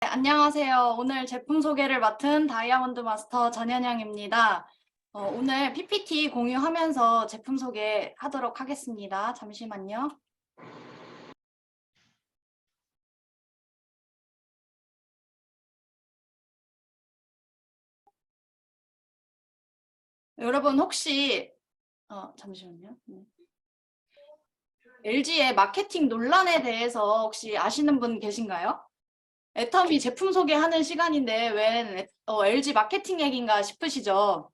네, 안녕하세요. 오늘 제품 소개를 맡은 다이아몬드 마스터 전현영입니다. 오늘 PPT 공유하면서 제품 소개하도록 하겠습니다. 잠시만요. 여러분 혹시 잠시만요. LG의 마케팅 논란에 대해서 혹시 아시는 분 계신가요? 애터미 제품 소개하는 시간인데 웬 LG 마케팅 얘기인가 싶으시죠?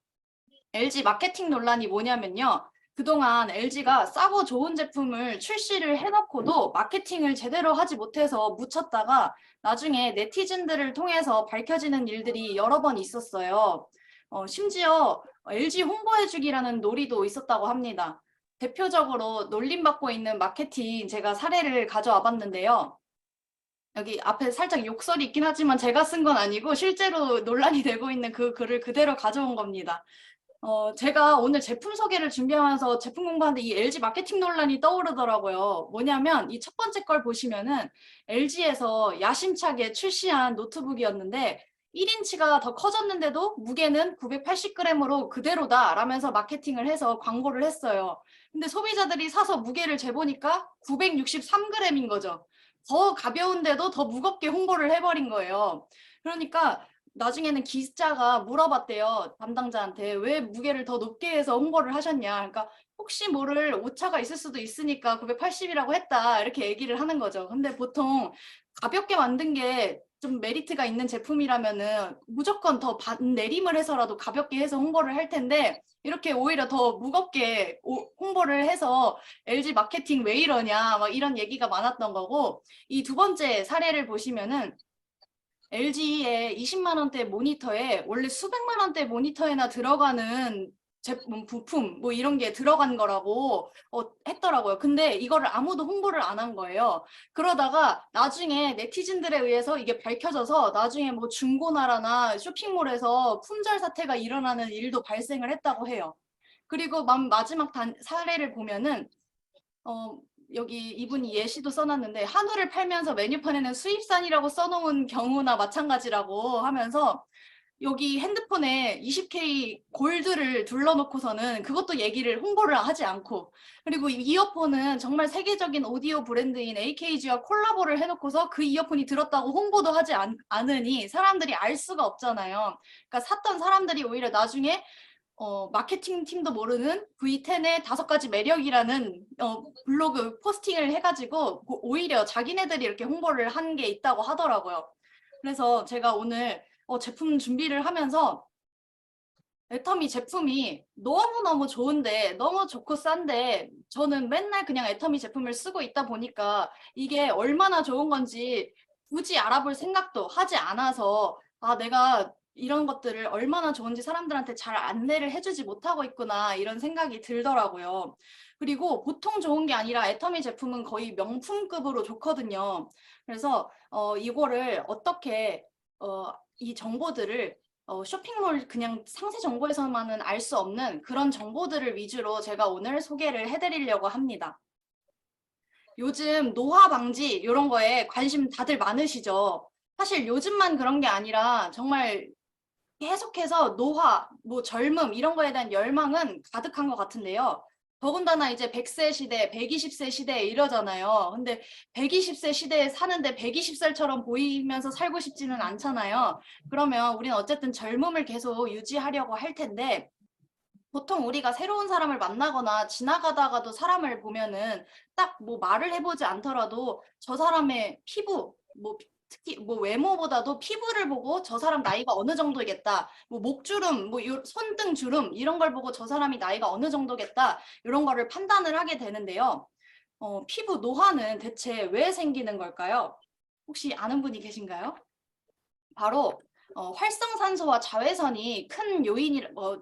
LG 마케팅 논란이 뭐냐면요. 그동안 LG가 싸고 좋은 제품을 출시를 해놓고도 마케팅을 제대로 하지 못해서 묻혔다가 나중에 네티즌들을 통해서 밝혀지는 일들이 여러 번 있었어요. 심지어 LG 홍보해주기라는 놀이도 있었다고 합니다. 대표적으로 놀림받고 있는 마케팅 제가 사례를 가져와 봤는데요. 여기 앞에 살짝 욕설이 있긴 하지만 제가 쓴 건 아니고 실제로 논란이 되고 있는 그 글을 그대로 가져온 겁니다. 제가 오늘 제품 소개를 준비하면서 제품 공부하는데 이 LG 마케팅 논란이 떠오르더라고요. 뭐냐면 이 첫 번째 걸 보시면은 LG에서 야심차게 출시한 노트북이었는데 1인치가 더 커졌는데도 무게는 980g으로 그대로다 라면서 마케팅을 해서 광고를 했어요. 근데 소비자들이 사서 무게를 재보니까 963g인 거죠. 더 가벼운데도 더 무겁게 홍보를 해버린 거예요. 그러니까 나중에는 기자가 물어봤대요. 담당자한테 왜 무게를 더 높게 해서 홍보를 하셨냐. 그러니까 혹시 모를 오차가 있을 수도 있으니까 980이라고 했다. 이렇게 얘기를 하는 거죠. 근데 보통 가볍게 만든 게 좀 메리트가 있는 제품이라면은 무조건 더 내림을 해서라도 가볍게 해서 홍보를 할 텐데 이렇게 오히려 더 무겁게 홍보를 해서 LG 마케팅 왜 이러냐 막 이런 얘기가 많았던 거고, 이 두 번째 사례를 보시면은 LG의 20만 원대 모니터에 원래 수백만 원대 모니터에나 들어가는 제품, 부품 뭐 이런 게 들어간 거라고 했더라고요. 근데 이거를 아무도 홍보를 안 한 거예요. 그러다가 나중에 네티즌들에 의해서 이게 밝혀져서 나중에 뭐 중고나라나 쇼핑몰에서 품절 사태가 일어나는 일도 발생을 했다고 해요. 그리고 마지막 사례를 보면은 어, 여기 이분이 예시도 써놨는데 한우를 팔면서 메뉴판에는 수입산이라고 써놓은 경우나 마찬가지라고 하면서 여기 핸드폰에 20K 골드를 둘러놓고서는 그것도 얘기를 홍보를 하지 않고, 그리고 이어폰은 정말 세계적인 오디오 브랜드인 AKG와 콜라보를 해놓고서 그 이어폰이 들었다고 홍보도 하지 않으니 사람들이 알 수가 없잖아요. 그러니까 샀던 사람들이 오히려 나중에 마케팅 팀도 모르는 V10의 5가지 매력이라는 블로그 포스팅을 해가지고 오히려 자기네들이 이렇게 홍보를 한 게 있다고 하더라고요. 그래서 제가 오늘 제품 준비를 하면서 애터미 제품이 너무너무 좋은데, 너무 좋고 싼데 저는 맨날 그냥 애터미 제품을 쓰고 있다 보니까 이게 얼마나 좋은 건지 굳이 알아볼 생각도 하지 않아서, 아, 내가 이런 것들을 얼마나 좋은지 사람들한테 잘 안내를 해주지 못하고 있구나 이런 생각이 들더라고요. 그리고 보통 좋은 게 아니라 애터미 제품은 거의 명품급으로 좋거든요. 그래서 이거를 어떻게 이 정보들을 쇼핑몰 그냥 상세 정보에서만은 알 수 없는 그런 정보들을 위주로 제가 오늘 소개를 해드리려고 합니다. 요즘 노화 방지 이런 거에 관심 다들 많으시죠? 사실 요즘만 그런 게 아니라 정말 계속해서 노화, 뭐 젊음 이런 거에 대한 열망은 가득한 것 같은데요. 더군다나 이제 100세 시대, 120세 시대 이러잖아요. 근데 120세 시대에 사는데 120살처럼 보이면서 살고 싶지는 않잖아요. 그러면 우리는 어쨌든 젊음을 계속 유지하려고 할 텐데, 보통 우리가 새로운 사람을 만나거나 지나가다가도 사람을 보면은 딱 뭐 말을 해보지 않더라도 저 사람의 피부, 뭐 특히 뭐 외모보다도 피부를 보고 저 사람 나이가 어느 정도겠다, 뭐 목주름, 뭐 손등 주름 이런 걸 보고 저 사람이 나이가 어느 정도겠다 이런 거를 판단을 하게 되는데요. 피부 노화는 대체 왜 생기는 걸까요? 혹시 아는 분이 계신가요? 바로 활성산소와 자외선이 큰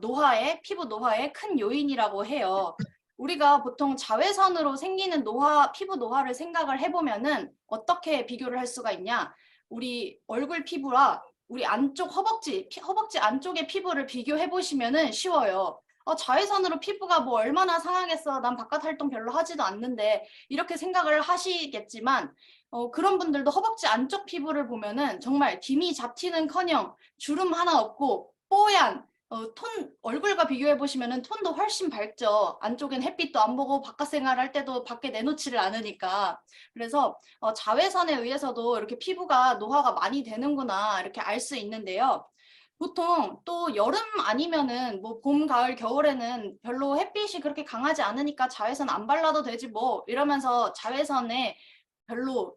노화의 피부 노화의 큰 요인이라고 해요. 우리가 보통 자외선으로 생기는 피부 노화를 생각을 해보면은 어떻게 비교를 할 수가 있냐? 우리 얼굴 피부와 우리 안쪽 허벅지 안쪽의 피부를 비교해 보시면은 쉬워요. 자외선으로 피부가 뭐 얼마나 상하겠어. 난 바깥 활동 별로 하지도 않는데 이렇게 생각을 하시겠지만 그런 분들도 허벅지 안쪽 피부를 보면은 정말 김이 잡티는커녕 주름 하나 없고 뽀얀 얼굴과 비교해 보시면은 톤도 훨씬 밝죠. 안쪽엔 햇빛도 안 보고 바깥 생활할 때도 밖에 내놓지를 않으니까. 그래서 자외선에 의해서도 이렇게 피부가 노화가 많이 되는구나 이렇게 알 수 있는데요. 보통 또 여름 아니면은 뭐 봄, 가을, 겨울에는 별로 햇빛이 그렇게 강하지 않으니까 자외선 안 발라도 되지 뭐 이러면서 자외선에 별로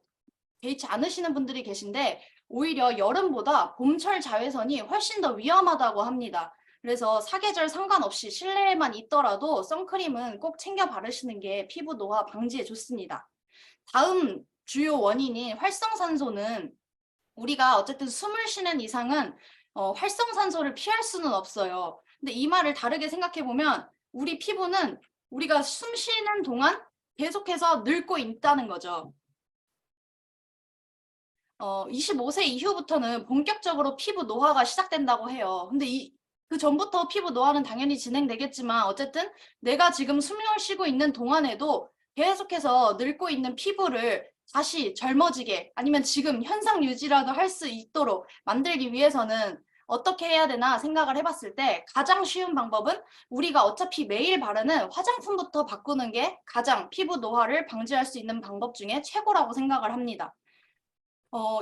개의치 않으시는 분들이 계신데 오히려 여름보다 봄철 자외선이 훨씬 더 위험하다고 합니다. 그래서 사계절 상관없이 실내에만 있더라도 선크림은 꼭 챙겨 바르시는 게 피부 노화 방지에 좋습니다. 다음 주요 원인인 활성산소는 우리가 어쨌든 숨을 쉬는 이상은 활성산소를 피할 수는 없어요. 근데 이 말을 다르게 생각해 보면 우리 피부는 우리가 숨 쉬는 동안 계속해서 늙고 있다는 거죠. 25세 이후부터는 본격적으로 피부 노화가 시작된다고 해요. 근데 그 전부터 피부 노화는 당연히 진행되겠지만 어쨌든 내가 지금 숨을 쉬고 있는 동안에도 계속해서 늙고 있는 피부를 다시 젊어지게 아니면 지금 현상 유지라도 할 수 있도록 만들기 위해서는 어떻게 해야 되나 생각을 해봤을 때 가장 쉬운 방법은 우리가 어차피 매일 바르는 화장품부터 바꾸는 게 가장 피부 노화를 방지할 수 있는 방법 중에 최고라고 생각을 합니다.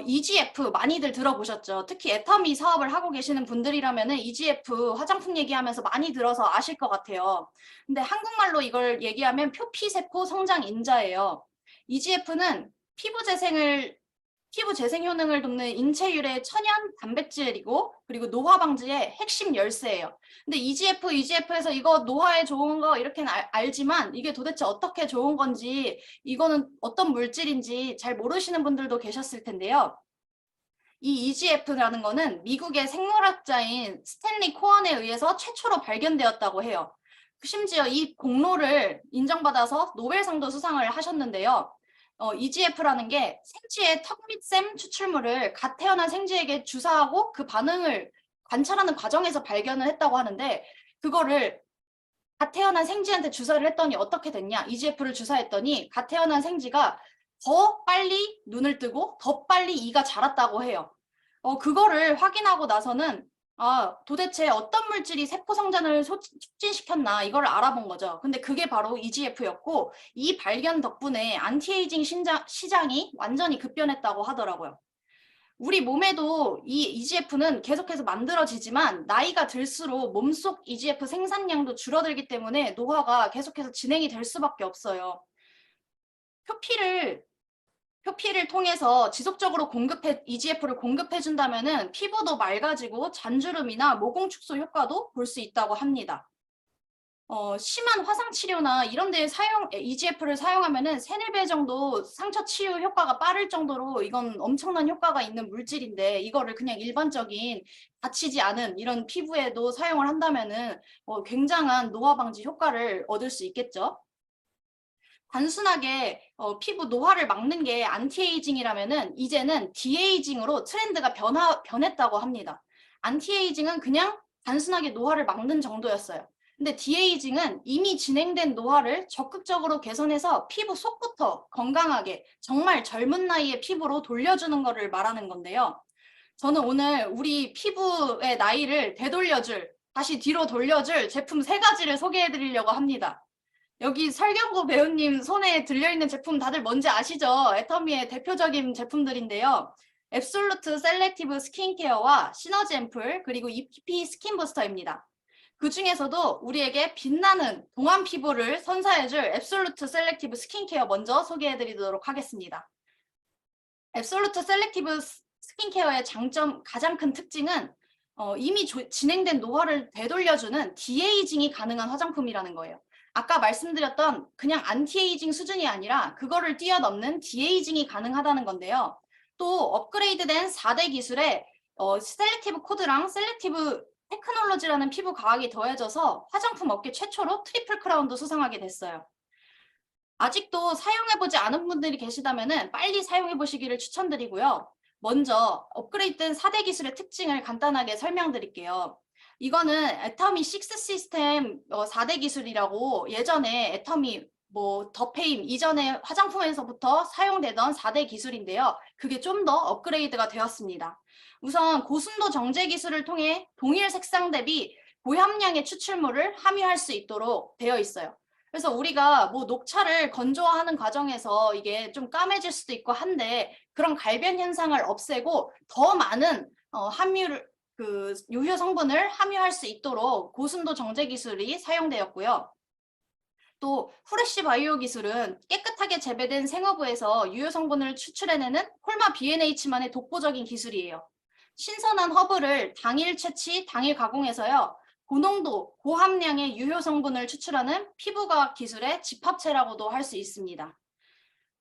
EGF 많이들 들어보셨죠? 특히 애터미 사업을 하고 계시는 분들이라면은 EGF 화장품 얘기하면서 많이 들어서 아실 것 같아요. 근데 한국말로 이걸 얘기하면 표피세포 성장 인자예요. EGF는 피부 재생 효능을 돕는 인체 유래 천연 단백질이고 그리고 노화 방지의 핵심 열쇠예요. 근데 EGF에서 이거 노화에 좋은 거 이렇게는 알지만 이게 도대체 어떻게 좋은 건지 이거는 어떤 물질인지 잘 모르시는 분들도 계셨을 텐데요. 이 EGF라는 거는 미국의 생물학자인 스탠리 코언에 의해서 최초로 발견되었다고 해요. 심지어 이 공로를 인정받아서 노벨상도 수상을 하셨는데요. EGF라는 게 생쥐의 턱 및 샘 추출물을 갓 태어난 생쥐에게 주사하고 그 반응을 관찰하는 과정에서 발견을 했다고 하는데 그거를 갓 태어난 생쥐한테 주사를 했더니 어떻게 됐냐? EGF를 주사했더니 갓 태어난 생쥐가 더 빨리 눈을 뜨고 더 빨리 이가 자랐다고 해요. 그거를 확인하고 나서는 도대체 어떤 물질이 세포 성장을 촉진시켰나 이걸 알아본 거죠. 근데 그게 바로 EGF였고 이 발견 덕분에 안티에이징 시장이 완전히 급변했다고 하더라고요. 우리 몸에도 이 EGF는 계속해서 만들어지지만 나이가 들수록 몸속 EGF 생산량도 줄어들기 때문에 노화가 계속해서 진행이 될 수밖에 없어요. 표피를 통해서 지속적으로 EGF를 공급해 준다면은 피부도 맑아지고 잔주름이나 모공 축소 효과도 볼 수 있다고 합니다. 심한 화상 치료나 이런 데에 EGF를 사용하면은 3-4배 정도 상처 치유 효과가 빠를 정도로 이건 엄청난 효과가 있는 물질인데 이거를 그냥 일반적인 다치지 않은 이런 피부에도 사용을 한다면은 굉장한 노화 방지 효과를 얻을 수 있겠죠. 단순하게 피부 노화를 막는 게 안티에이징이라면은 이제는 디에이징으로 트렌드가 변했다고 합니다. 안티에이징은 그냥 단순하게 노화를 막는 정도였어요. 근데 디에이징은 이미 진행된 노화를 적극적으로 개선해서 피부 속부터 건강하게 정말 젊은 나이의 피부로 돌려주는 것을 말하는 건데요. 저는 오늘 우리 피부의 나이를 다시 뒤로 돌려줄 제품 3가지를 소개해 드리려고 합니다. 여기 설경구 배우님 손에 들려있는 제품 다들 뭔지 아시죠? 애터미의 대표적인 제품들인데요. 앱솔루트 셀렉티브 스킨케어와 시너지 앰플 그리고 EP 스킨 부스터입니다. 그 중에서도 우리에게 빛나는 동안 피부를 선사해줄 앱솔루트 셀렉티브 스킨케어 먼저 소개해드리도록 하겠습니다. 앱솔루트 셀렉티브 스킨케어의 가장 큰 특징은 이미 진행된 노화를 되돌려주는 디에이징이 가능한 화장품이라는 거예요. 아까 말씀드렸던 그냥 안티에이징 수준이 아니라 그거를 뛰어넘는 디에이징이 가능하다는 건데요. 또 업그레이드된 4대 기술에 셀렉티브 코드랑 셀렉티브 테크놀로지라는 피부 과학이 더해져서 화장품 업계 최초로 트리플 크라운도 수상하게 됐어요. 아직도 사용해보지 않은 분들이 계시다면 빨리 사용해보시기를 추천드리고요. 먼저 업그레이드된 4대 기술의 특징을 간단하게 설명드릴게요. 이거는 애터미 6 시스템 4대 기술이라고 예전에 애터미 뭐 더페임 이전에 화장품에서부터 사용되던 4대 기술인데요. 그게 좀 더 업그레이드가 되었습니다. 우선 고순도 정제 기술을 통해 동일 색상 대비 고함량의 추출물을 함유할 수 있도록 되어 있어요. 그래서 우리가 뭐 녹차를 건조화하는 과정에서 이게 좀 까매질 수도 있고 한데 그런 갈변 현상을 없애고 더 많은 함유를 유효 성분을 함유할 수 있도록 고순도 정제 기술이 사용되었고요. 또 후레쉬 바이오 기술은 깨끗하게 재배된 생허브에서 유효 성분을 추출해내는 콜마 BNH만의 독보적인 기술이에요. 신선한 허브를 당일 채취, 당일 가공해서요. 고농도, 고함량의 유효 성분을 추출하는 피부과학 기술의 집합체라고도 할 수 있습니다.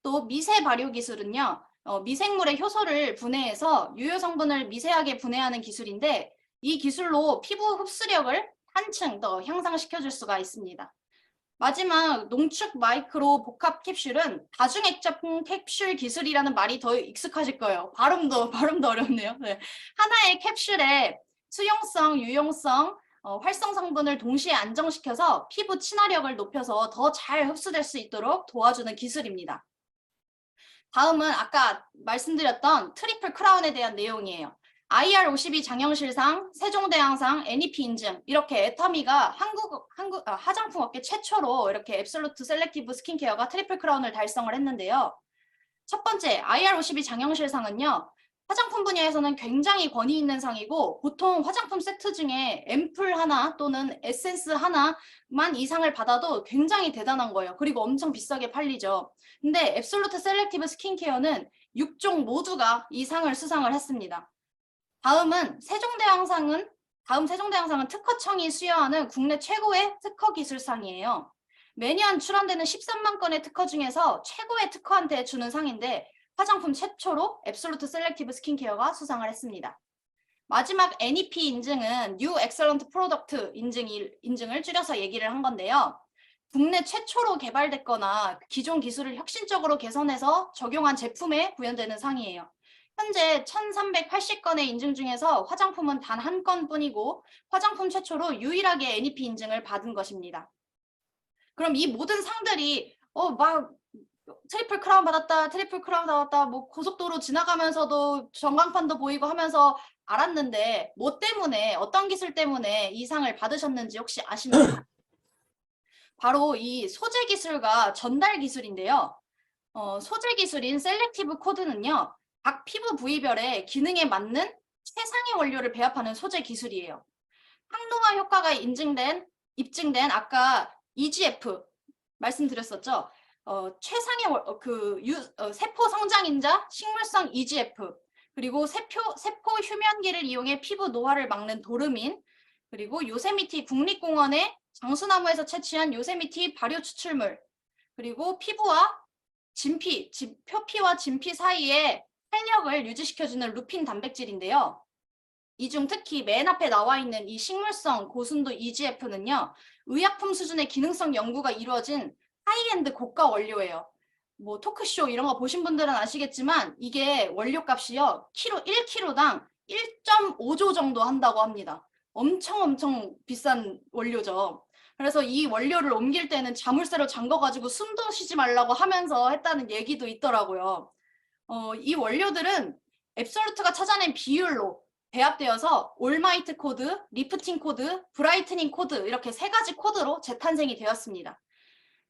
또 미세 발효 기술은요. 미생물의 효소를 분해해서 유효 성분을 미세하게 분해하는 기술인데 이 기술로 피부 흡수력을 한층 더 향상시켜줄 수가 있습니다. 마지막 농축 마이크로 복합 캡슐은 다중액자품 캡슐 기술이라는 말이 더 익숙하실 거예요. 발음도 어렵네요. 네. 하나의 캡슐에 수용성, 유용성, 활성 성분을 동시에 안정시켜서 피부 친화력을 높여서 더 잘 흡수될 수 있도록 도와주는 기술입니다. 다음은 아까 말씀드렸던 트리플 크라운에 대한 내용이에요. IR52 장영실상, 세종대왕상, NEP 인증 이렇게 애터미가 화장품 업계 최초로 이렇게 앱솔루트 셀렉티브 스킨케어가 트리플 크라운을 달성을 했는데요. 첫 번째 IR52 장영실상은요. 화장품 분야에서는 굉장히 권위 있는 상이고 보통 화장품 세트 중에 앰플 하나 또는 에센스 하나만 이 상을 받아도 굉장히 대단한 거예요. 그리고 엄청 비싸게 팔리죠. 근데 앱솔루트 셀렉티브 스킨케어는 6종 모두가 이 상을 수상을 했습니다. 다음 세종대왕상은 특허청이 수여하는 국내 최고의 특허 기술상이에요. 매년 출원되는 13만 건의 특허 중에서 최고의 특허한테 주는 상인데 화장품 최초로 앱솔루트 셀렉티브 스킨케어가 수상을 했습니다. 마지막 NEP 인증은 New Excellent Product 인증을 줄여서 얘기를 한 건데요. 국내 최초로 개발됐거나 기존 기술을 혁신적으로 개선해서 적용한 제품에 구현되는 상이에요. 현재 1380건의 인증 중에서 화장품은 단 한 건뿐이고 화장품 최초로 유일하게 NEP 인증을 받은 것입니다. 그럼 이 모든 상들이 막 트리플 크라운 받았다, 뭐 고속도로 지나가면서도 전광판도 보이고 하면서 알았는데 뭐 때문에 어떤 기술 때문에 이 상을 받으셨는지 혹시 아시나요? 바로 이 소재 기술과 전달 기술인데요. 소재 기술인 셀렉티브 코드는요. 각 피부 부위별의 기능에 맞는 최상의 원료를 배합하는 소재 기술이에요. 항노화 효과가 입증된 아까 EGF 말씀드렸었죠. 최상의 세포 성장인자 식물성 EGF 그리고 세포 휴면기를 이용해 피부 노화를 막는 도르민 그리고 요세미티 국립공원의 장수나무에서 채취한 요세미티 발효 추출물 그리고 피부와 표피와 진피 사이에 탄력을 유지시켜주는 루핀 단백질인데요. 이 중 특히 맨 앞에 나와 있는 이 식물성 고순도 EGF는요. 의약품 수준의 기능성 연구가 이루어진 하이엔드 고가 원료예요. 뭐 토크쇼 이런 거 보신 분들은 아시겠지만 이게 원료값이요. 1kg당 1.5조 정도 한다고 합니다. 엄청 비싼 원료죠. 그래서 이 원료를 옮길 때는 자물쇠로 잠궈가지고 숨도 쉬지 말라고 하면서 했다는 얘기도 있더라고요. 이 원료들은 앱솔루트가 찾아낸 비율로 배합되어서 올마이트 코드, 리프팅 코드, 브라이트닝 코드 이렇게 세 가지 코드로 재탄생이 되었습니다.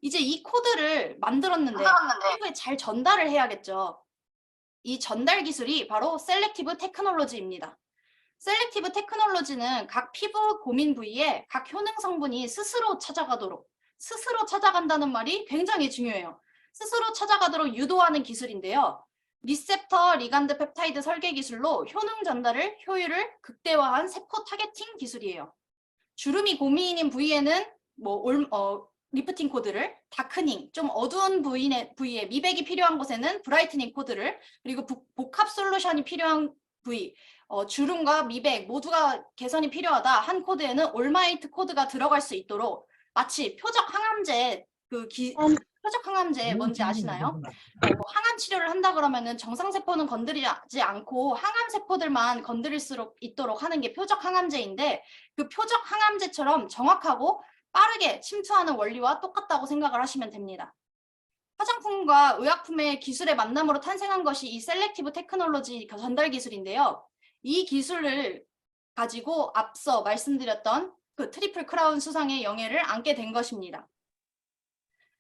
이제 이 코드를 만들었는데 피부에 잘 전달을 해야겠죠. 이 전달 기술이 바로 셀렉티브 테크놀로지입니다. 셀렉티브 테크놀로지는 각 피부 고민 부위에 각 효능 성분이 스스로 찾아간다는 말이 굉장히 중요해요. 스스로 찾아가도록 유도하는 기술인데요. 리셉터 리간드 펩타이드 설계 기술로 효능 전달을 효율을 극대화한 세포 타겟팅 기술이에요. 주름이 고민인 부위에는 리프팅 코드를, 다크닝, 좀 어두운 부위에 미백이 필요한 곳에는 브라이트닝 코드를, 그리고 복합 솔루션이 필요한 부위, 주름과 미백 모두가 개선이 필요하다 한 코드에는 올마이트 코드가 들어갈 수 있도록 마치 표적 항암제 표적 항암제 뭔지 아시나요? 뭐 항암 치료를 한다 그러면은 정상세포는 건드리지 않고 항암세포들만 건드릴 수 있도록 하는 게 표적 항암제인데 그 표적 항암제처럼 정확하고 빠르게 침투하는 원리와 똑같다고 생각을 하시면 됩니다. 화장품과 의약품의 기술의 만남으로 탄생한 것이 이 셀렉티브 테크놀로지 전달 기술인데요. 이 기술을 가지고 앞서 말씀드렸던 그 트리플 크라운 수상의 영예를 안게 된 것입니다.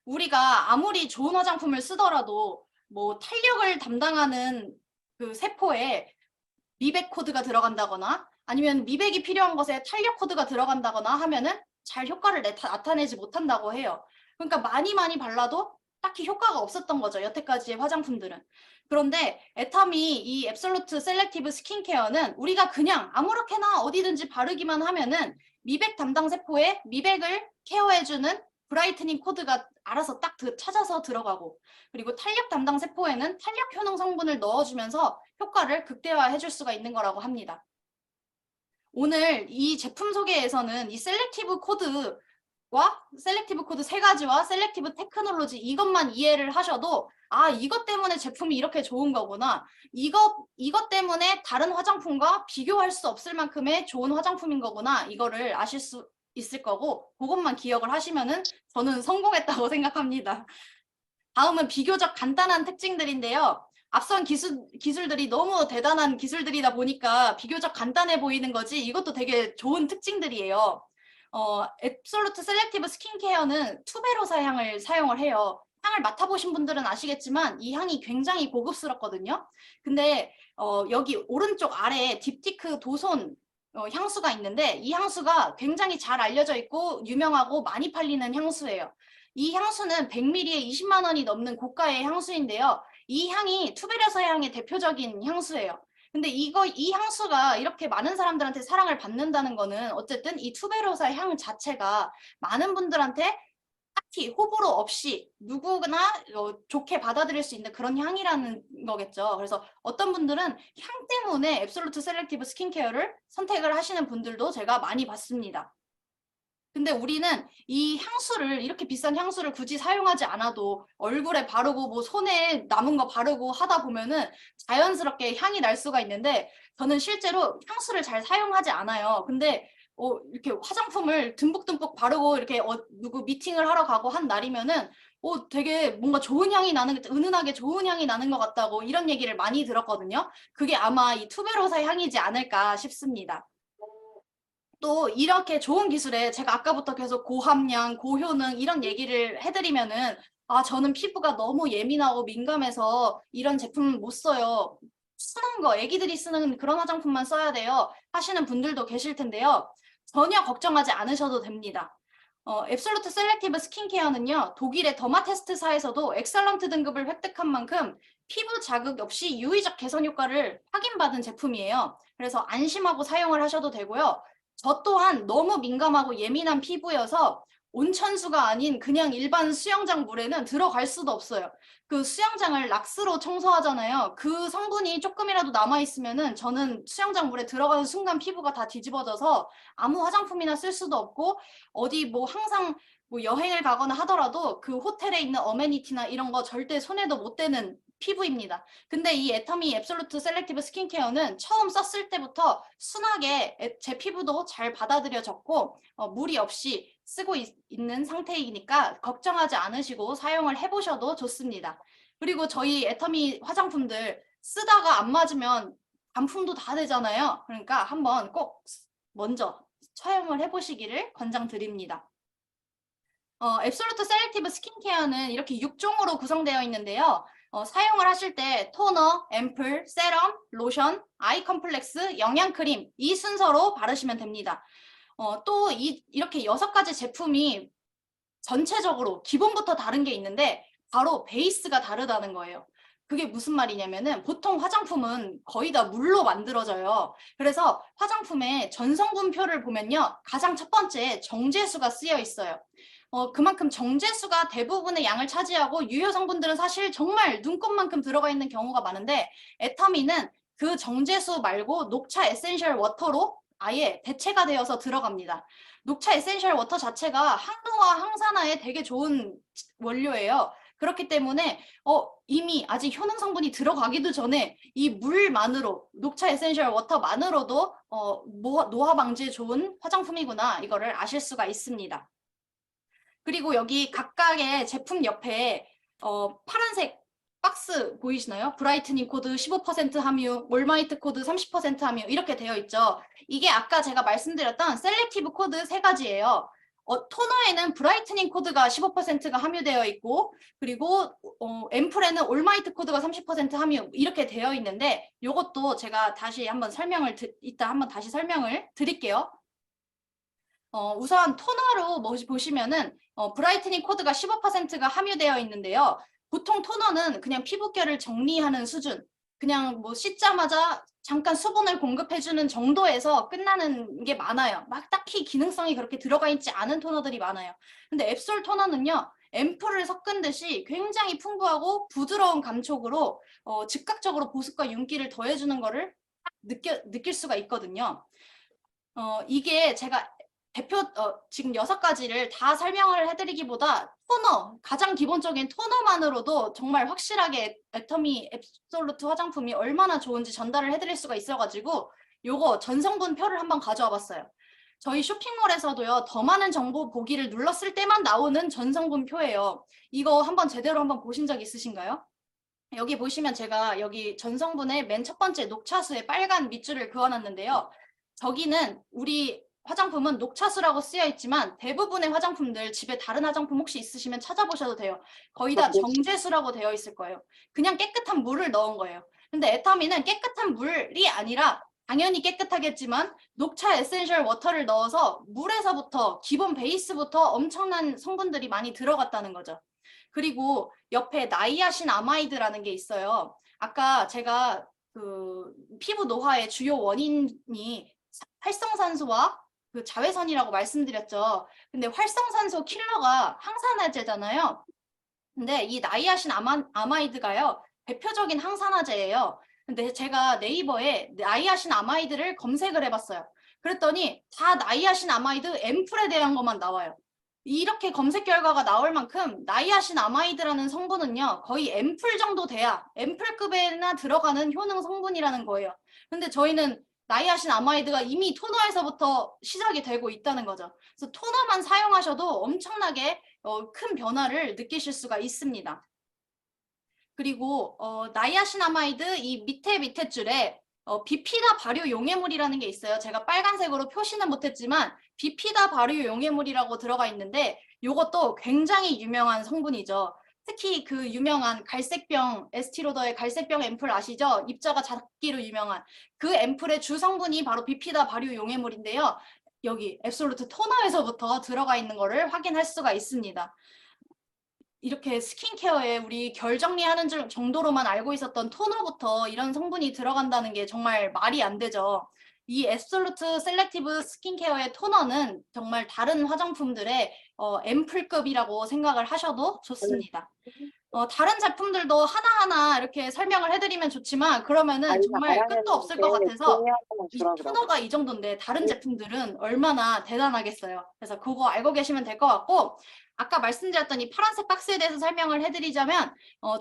우리가 아무리 좋은 화장품을 쓰더라도 뭐 탄력을 담당하는 그 세포에 미백 코드가 들어간다거나 아니면 미백이 필요한 것에 탄력 코드가 들어간다거나 하면은 잘 효과를 나타내지 못한다고 해요. 그러니까 많이 발라도 딱히 효과가 없었던 거죠. 여태까지의 화장품들은. 그런데 애터미 이 앱솔루트 셀렉티브 스킨케어는 우리가 그냥 아무렇게나 어디든지 바르기만 하면은 미백 담당 세포에 미백을 케어해주는 브라이트닝 코드가 알아서 딱 찾아서 들어가고 그리고 탄력 담당 세포에는 탄력 효능 성분을 넣어주면서 효과를 극대화해 줄 수가 있는 거라고 합니다. 오늘 이 제품 소개에서는 이 셀렉티브 코드와 셀렉티브 코드 3가지와 셀렉티브 테크놀로지 이것만 이해를 하셔도 아 이것 때문에 제품이 이렇게 좋은 거구나 이것 때문에 다른 화장품과 비교할 수 없을 만큼의 좋은 화장품인 거구나 이거를 아실 수 있을 거고 그것만 기억을 하시면은 저는 성공했다고 생각합니다. 다음은 비교적 간단한 특징들인데요. 앞선 기술들이 너무 대단한 기술들이다 보니까 비교적 간단해 보이는 거지 이것도 되게 좋은 특징들이에요. 앱솔루트 셀렉티브 스킨케어는 투베로사 향을 사용을 해요. 향을 맡아보신 분들은 아시겠지만 이 향이 굉장히 고급스럽거든요. 근데 여기 오른쪽 아래에 딥티크 도손 향수가 있는데 이 향수가 굉장히 잘 알려져 있고 유명하고 많이 팔리는 향수예요. 이 향수는 100ml에 20만 원이 넘는 고가의 향수인데요. 이 향이 투베르사 향의 대표적인 향수예요. 근데 이 향수가 이렇게 많은 사람들한테 사랑을 받는다는 거는 어쨌든 이 투베로사 향 자체가 많은 분들한테 딱히 호불호 없이 누구나 좋게 받아들일 수 있는 그런 향이라는 거겠죠. 그래서 어떤 분들은 향 때문에 앱솔루트 셀렉티브 스킨케어를 선택을 하시는 분들도 제가 많이 봤습니다. 근데 우리는 이 향수를 이렇게 비싼 향수를 굳이 사용하지 않아도 얼굴에 바르고 뭐 손에 남은 거 바르고 하다 보면은 자연스럽게 향이 날 수가 있는데 저는 실제로 향수를 잘 사용하지 않아요. 근데 이렇게 화장품을 듬뿍듬뿍 바르고 이렇게 누구 미팅을 하러 가고 한 날이면은 되게 뭔가 좋은 향이 나는 은은하게 좋은 향이 나는 것 같다고 이런 얘기를 많이 들었거든요. 그게 아마 이 투베로사 향이지 않을까 싶습니다. 또 이렇게 좋은 기술에 제가 아까부터 계속 고함량, 고효능 이런 얘기를 해드리면은 아 저는 피부가 너무 예민하고 민감해서 이런 제품 못 써요. 쓰는 거 애기들이 쓰는 그런 화장품만 써야 돼요 하시는 분들도 계실 텐데요. 전혀 걱정하지 않으셔도 됩니다. 앱솔루트 셀렉티브 스킨케어는요. 독일의 더마테스트사에서도 엑설런트 등급을 획득한 만큼 피부 자극 없이 유의적 개선 효과를 확인받은 제품이에요. 그래서 안심하고 사용을 하셔도 되고요. 저 또한 너무 민감하고 예민한 피부여서 온천수가 아닌 그냥 일반 수영장 물에는 들어갈 수도 없어요. 그 수영장을 락스로 청소하잖아요. 그 성분이 조금이라도 남아있으면은 저는 수영장 물에 들어가는 순간 피부가 다 뒤집어져서 아무 화장품이나 쓸 수도 없고 어디 뭐 항상 뭐 여행을 가거나 하더라도 그 호텔에 있는 어메니티나 이런 거 절대 손에도 못 대는 피부입니다. 근데 이 애터미 앱솔루트 셀렉티브 스킨케어는 처음 썼을 때부터 순하게 제 피부도 잘 받아들여졌고 무리 없이 쓰고 있는 상태이니까 걱정하지 않으시고 사용을 해보셔도 좋습니다. 그리고 저희 애터미 화장품들 쓰다가 안 맞으면 반품도 다 되잖아요. 그러니까 한번 꼭 먼저 사용을 해보시기를 권장드립니다. 앱솔루트 셀렉티브 스킨케어는 이렇게 6종으로 구성되어 있는데요. 사용을 하실 때 토너, 앰플, 세럼, 로션, 아이 컴플렉스, 영양크림 이 순서로 바르시면 됩니다. 또 이렇게 6가지 제품이 전체적으로 기본부터 다른 게 있는데 바로 베이스가 다르다는 거예요. 그게 무슨 말이냐면은 보통 화장품은 거의 다 물로 만들어져요. 그래서 화장품의 전성분표를 보면요. 가장 첫 번째 정제수가 쓰여 있어요. 그만큼 정제수가 대부분의 양을 차지하고 유효 성분들은 사실 정말 눈곱만큼 들어가 있는 경우가 많은데 애터미는 그 정제수 말고 녹차 에센셜 워터로 아예 대체가 되어서 들어갑니다. 녹차 에센셜 워터 자체가 항노화, 항산화에 되게 좋은 원료예요. 그렇기 때문에 이미 아직 효능 성분이 들어가기도 전에 이 물만으로, 녹차 에센셜 워터만으로도 노화 방지에 좋은 화장품이구나, 이거를 아실 수가 있습니다. 그리고 여기 각각의 제품 옆에 파란색 박스 보이시나요? 브라이트닝 코드 15% 함유, 올마이트 코드 30% 함유, 이렇게 되어 있죠. 이게 아까 제가 말씀드렸던 셀렉티브 코드 3가지예요. 토너에는 브라이트닝 코드가 15%가 함유되어 있고, 그리고 앰플에는 올마이트 코드가 30% 함유, 이렇게 되어 있는데, 이것도 제가 다시 한번 이따 한번 다시 설명을 드릴게요. 우선 토너로 보시면은 브라이트닝 코드가 15%가 함유되어 있는데요. 보통 토너는 그냥 피부결을 정리하는 수준, 그냥 뭐 씻자마자 잠깐 수분을 공급해주는 정도에서 끝나는 게 많아요. 막 딱히 기능성이 그렇게 들어가 있지 않은 토너들이 많아요. 근데 앱솔 토너는요, 앰플을 섞은 듯이 굉장히 풍부하고 부드러운 감촉으로 즉각적으로 보습과 윤기를 더해주는 거를 느낄 수가 있거든요. 이게 제가 지금 6가지를 다 설명을 해드리기보다 토너, 가장 기본적인 토너만으로도 정말 확실하게 애터미 앱솔루트 화장품이 얼마나 좋은지 전달을 해드릴 수가 있어가지고 요거 전성분 표를 한번 가져와 봤어요. 저희 쇼핑몰에서도요, 더 많은 정보 보기를 눌렀을 때만 나오는 전성분 표예요. 이거 한번 제대로 한번 보신 적 있으신가요? 여기 보시면 제가 여기 전성분의 맨 첫 번째 녹차수에 빨간 밑줄을 그어놨는데요. 저기는 우리 화장품은 녹차수라고 쓰여 있지만 대부분의 화장품들, 집에 다른 화장품 혹시 있으시면 찾아보셔도 돼요. 거의 다 정제수라고 되어 있을 거예요. 그냥 깨끗한 물을 넣은 거예요. 근데 애터미는 깨끗한 물이 아니라 당연히 깨끗하겠지만 녹차 에센셜 워터를 넣어서 물에서부터 기본 베이스부터 엄청난 성분들이 많이 들어갔다는 거죠. 그리고 옆에 나이아신 아마이드라는 게 있어요. 아까 제가 그 피부 노화의 주요 원인이 활성산소와 그 자외선이라고 말씀드렸죠. 근데 활성산소 킬러가 항산화제잖아요. 근데 이 나이아신 아마이드가요, 대표적인 항산화제예요. 근데 제가 네이버에 나이아신 아마이드를 검색을 해봤어요. 그랬더니 다 나이아신 아마이드 앰플에 대한 것만 나와요. 이렇게 검색 결과가 나올 만큼 나이아신 아마이드라는 성분은요, 거의 앰플 정도 돼야 앰플급에나 들어가는 효능 성분이라는 거예요. 근데 저희는 나이아신 아마이드가 이미 토너에서부터 시작이 되고 있다는 거죠. 그래서 토너만 사용하셔도 엄청나게 큰 변화를 느끼실 수가 있습니다. 그리고 나이아신아마이드 이 밑에 줄에 비피다 발효 용해물이라는 게 있어요. 제가 빨간색으로 표시는 못했지만 비피다 발효 용해물이라고 들어가 있는데 이것도 굉장히 유명한 성분이죠. 특히 그 유명한 갈색병, 에스티로더의 갈색병 앰플 아시죠? 입자가 작기로 유명한 그 앰플의 주성분이 바로 비피다 발효 용해물인데요. 여기 앱솔루트 토너에서부터 들어가 있는 거를 확인할 수가 있습니다. 이렇게 스킨케어에 우리 결 정리하는 정도로만 알고 있었던 토너부터 이런 성분이 들어간다는 게 정말 말이 안 되죠. 이 앱솔루트 셀렉티브 스킨케어의 토너는 정말 다른 화장품들의 앰플급이라고 생각을 하셔도 좋습니다. 다른 제품들도 하나하나 이렇게 설명을 해드리면 좋지만 그러면은 정말 끝도 없을 것 같아서 이 토너가 이 정도인데 다른 제품들은 얼마나 대단하겠어요. 그래서 그거 알고 계시면 될 것 같고, 아까 말씀드렸던 이 파란색 박스에 대해서 설명을 해드리자면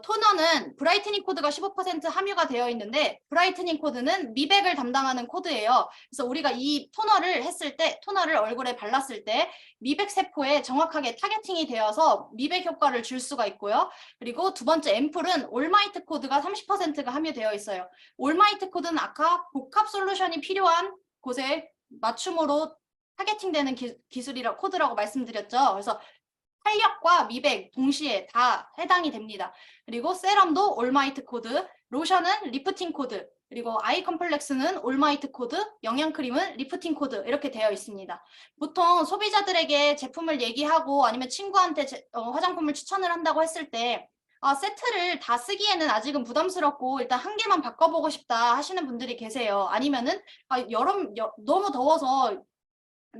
토너는 브라이트닝 코드가 15% 함유가 되어 있는데 브라이트닝 코드는 미백을 담당하는 코드예요. 그래서 우리가 이 토너를 했을 때, 토너를 얼굴에 발랐을 때 미백 세포에 정확하게 타겟팅이 되어서 미백 효과를 줄 수가 있고요. 그리고 두 번째 앰플은 올마이트 코드가 30%가 함유되어 있어요. 올마이트 코드는 아까 복합 솔루션이 필요한 곳에 맞춤으로 타겟팅되는 코드라고 말씀드렸죠. 그래서 탄력과 미백 동시에 다 해당이 됩니다. 그리고 세럼도 올마이트 코드, 로션은 리프팅 코드, 그리고 아이 컴플렉스는 올마이트 코드, 영양크림은 리프팅 코드 이렇게 되어 있습니다. 보통 소비자들에게 제품을 얘기하고 아니면 친구한테 화장품을 추천을 한다고 했을 때 세트를 다 쓰기에는 아직은 부담스럽고 일단 한 개만 바꿔보고 싶다 하시는 분들이 계세요. 아니면은 너무 더워서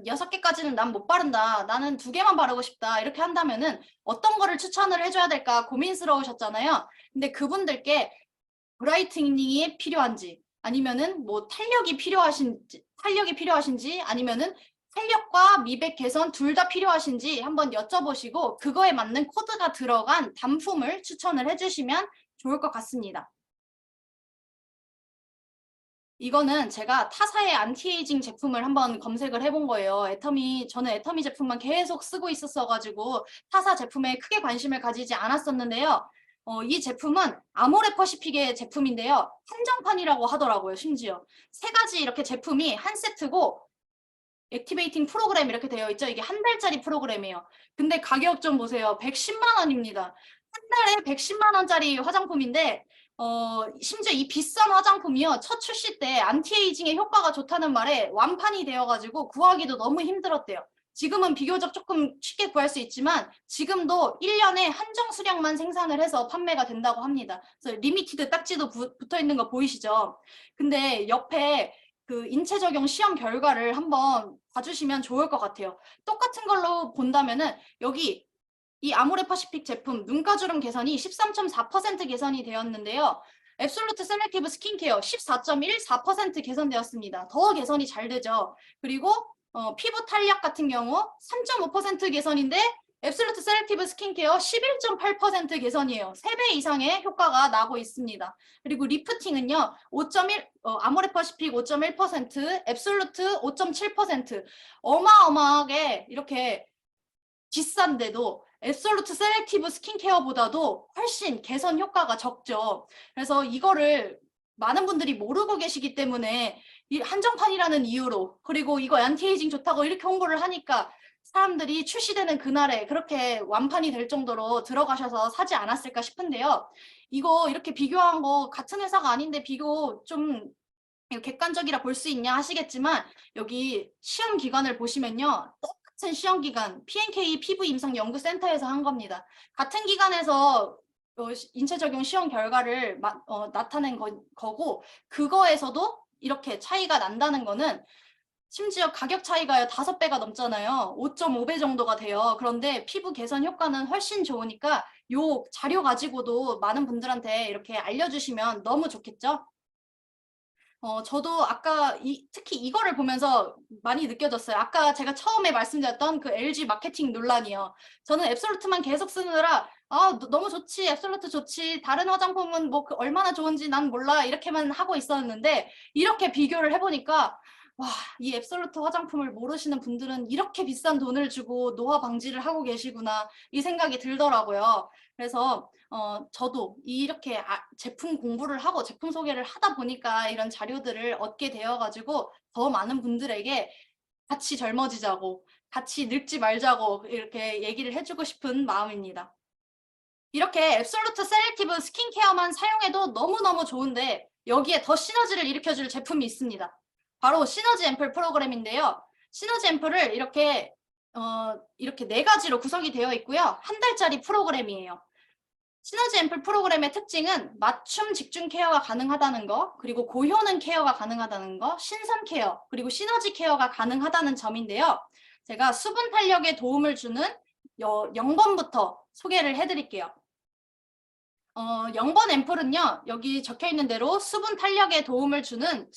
6개까지는 난 못 바른다. 나는 2개만 바르고 싶다. 이렇게 한다면은 어떤 거를 추천을 해줘야 될까 고민스러우셨잖아요. 근데 그분들께 브라이트닝이 필요한지 아니면은 뭐 탄력이 필요하신지 아니면은 탄력과 미백 개선 둘 다 필요하신지 한번 여쭤보시고 그거에 맞는 코드가 들어간 단품을 추천을 해주시면 좋을 것 같습니다. 이거는 제가 타사의 안티에이징 제품을 한번 검색을 해본 거예요. 저는 애터미 제품만 계속 쓰고 있었어가지고 타사 제품에 크게 관심을 가지지 않았었는데요. 이 제품은 아모레퍼시픽의 제품인데요. 한정판이라고 하더라고요, 심지어. 세 가지 이렇게 제품이 한 세트고 액티베이팅 프로그램 이렇게 되어 있죠. 이게 한 달짜리 프로그램이에요. 근데 가격 좀 보세요. 110만 원입니다. 한 달에 110만 원짜리 화장품인데 심지어 이 비싼 화장품이요. 첫 출시 때 안티에이징에 효과가 좋다는 말에 완판이 되어가지고 구하기도 너무 힘들었대요. 지금은 비교적 조금 쉽게 구할 수 있지만 지금도 1년에 한정 수량만 생산을 해서 판매가 된다고 합니다. 그래서 리미티드 딱지도 붙어 있는 거 보이시죠? 근데 옆에 그 인체 적용 시험 결과를 한번 봐주시면 좋을 것 같아요. 똑같은 걸로 본다면은 여기 이 아모레퍼시픽 제품 눈가주름 개선이 13.4% 개선이 되었는데요. 앱솔루트 셀렉티브 스킨케어 14.14% 개선되었습니다. 더 개선이 잘 되죠. 그리고 피부 탄력 같은 경우 3.5% 개선인데 앱솔루트 셀렉티브 스킨케어 11.8% 개선이에요. 3배 이상의 효과가 나고 있습니다. 그리고 리프팅은요. 5.1 아모레퍼시픽 5.1%, 앱솔루트 5.7%. 어마어마하게 이렇게 비싼데도 앱솔루트 셀렉티브 스킨케어보다도 훨씬 개선 효과가 적죠. 그래서 이거를 많은 분들이 모르고 계시기 때문에 이 한정판이라는 이유로 그리고 이거 안티에이징 좋다고 이렇게 홍보를 하니까 사람들이 출시되는 그날에 그렇게 완판이 될 정도로 들어가셔서 사지 않았을까 싶은데요. 이거 이렇게 비교한 거 같은 회사가 아닌데 비교 좀 객관적이라 볼 수 있냐 하시겠지만 여기 시험 기간을 보시면요. 똑같은 시험 기간 P&K 피부임상연구센터에서 한 겁니다. 같은 기간에서 인체 적용 시험 결과를 나타낸 거고 그거에서도 이렇게 차이가 난다는 거는 심지어 가격 차이가 5배가 넘잖아요. 5.5배 정도가 돼요. 그런데 피부 개선 효과는 훨씬 좋으니까 요 자료 가지고도 많은 분들한테 이렇게 알려주시면 너무 좋겠죠? 저도 아까 특히 이거를 보면서 많이 느껴졌어요. 아까 제가 처음에 말씀드렸던 그 LG 마케팅 논란이요. 저는 앱솔루트만 계속 쓰느라 너무 좋지, 앱솔루트 좋지, 다른 화장품은 뭐 얼마나 좋은지 난 몰라 이렇게만 하고 있었는데 이렇게 비교를 해보니까 와, 이 앱솔루트 화장품을 모르시는 분들은 이렇게 비싼 돈을 주고 노화 방지를 하고 계시구나 이 생각이 들더라고요. 그래서 저도 이렇게 제품 공부를 하고 제품 소개를 하다 보니까 이런 자료들을 얻게 되어가지고 더 많은 분들에게 같이 젊어지자고 같이 늙지 말자고 이렇게 얘기를 해주고 싶은 마음입니다. 이렇게 앱솔루트 셀렉티브 스킨케어만 사용해도 너무너무 좋은데 여기에 더 시너지를 일으켜줄 제품이 있습니다. 바로 시너지 앰플 프로그램인데요. 시너지 앰플을 이렇게 4가지로 구성이 되어 있고요. 한 달짜리 프로그램이에요. 시너지 앰플 프로그램의 특징은 맞춤 집중 케어가 가능하다는 거, 그리고 고효능 케어가 가능하다는 거, 신선 케어, 그리고 시너지 케어가 가능하다는 점인데요. 제가 수분 탄력에 도움을 주는 0번부터 소개를 해드릴게요. 0번 앰플은요. 여기 적혀있는 대로 수분 탄력에 도움을 주는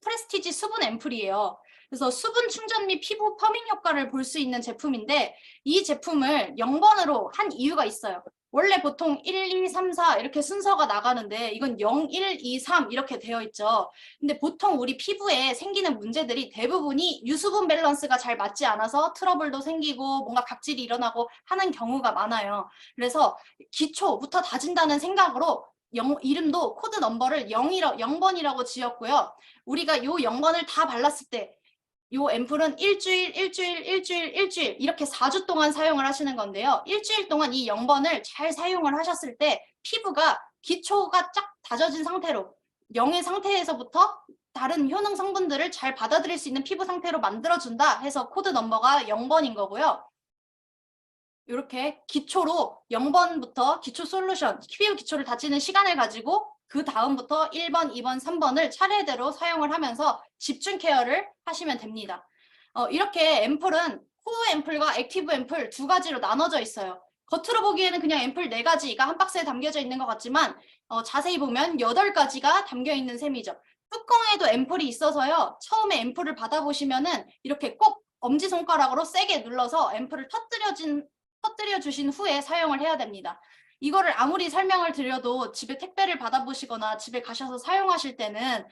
프레스티지 수분 앰플이에요. 그래서 수분 충전 및 피부 퍼밍 효과를 볼 수 있는 제품인데 이 제품을 0번으로 한 이유가 있어요. 원래 보통 1, 2, 3, 4 이렇게 순서가 나가는데 이건 0, 1, 2, 3 이렇게 되어 있죠. 근데 보통 우리 피부에 생기는 문제들이 대부분이 유수분 밸런스가 잘 맞지 않아서 트러블도 생기고 뭔가 각질이 일어나고 하는 경우가 많아요. 그래서 기초부터 다진다는 생각으로 이름도 코드 넘버를 0번이라고 지었고요. 우리가 요 0번을 다 발랐을 때 요 앰플은 일주일 이렇게 4주 동안 사용을 하시는 건데요. 일주일 동안 이 0번을 잘 사용을 하셨을 때 피부가 기초가 쫙 다져진 상태로 0의 상태에서부터 다른 효능 성분들을 잘 받아들일 수 있는 피부 상태로 만들어준다 해서 코드 넘버가 0번인 거고요. 이렇게 기초로 0번부터 기초 솔루션, 피부 기초를 다지는 시간을 가지고 그 다음부터 1번, 2번, 3번을 차례대로 사용을 하면서 집중 케어를 하시면 됩니다. 이렇게 앰플은 코어 앰플과 액티브 앰플 2가지로 나눠져 있어요. 겉으로 보기에는 그냥 앰플 4가지가 한 박스에 담겨져 있는 것 같지만 자세히 보면 8가지가 담겨 있는 셈이죠. 뚜껑에도 앰플이 있어서요. 처음에 앰플을 받아보시면은 이렇게 꼭 엄지손가락으로 세게 눌러서 앰플을 터뜨려 주신 후에 사용을 해야 됩니다. 이거를 아무리 설명을 드려도 집에 택배를 받아보시거나 집에 가셔서 사용하실 때는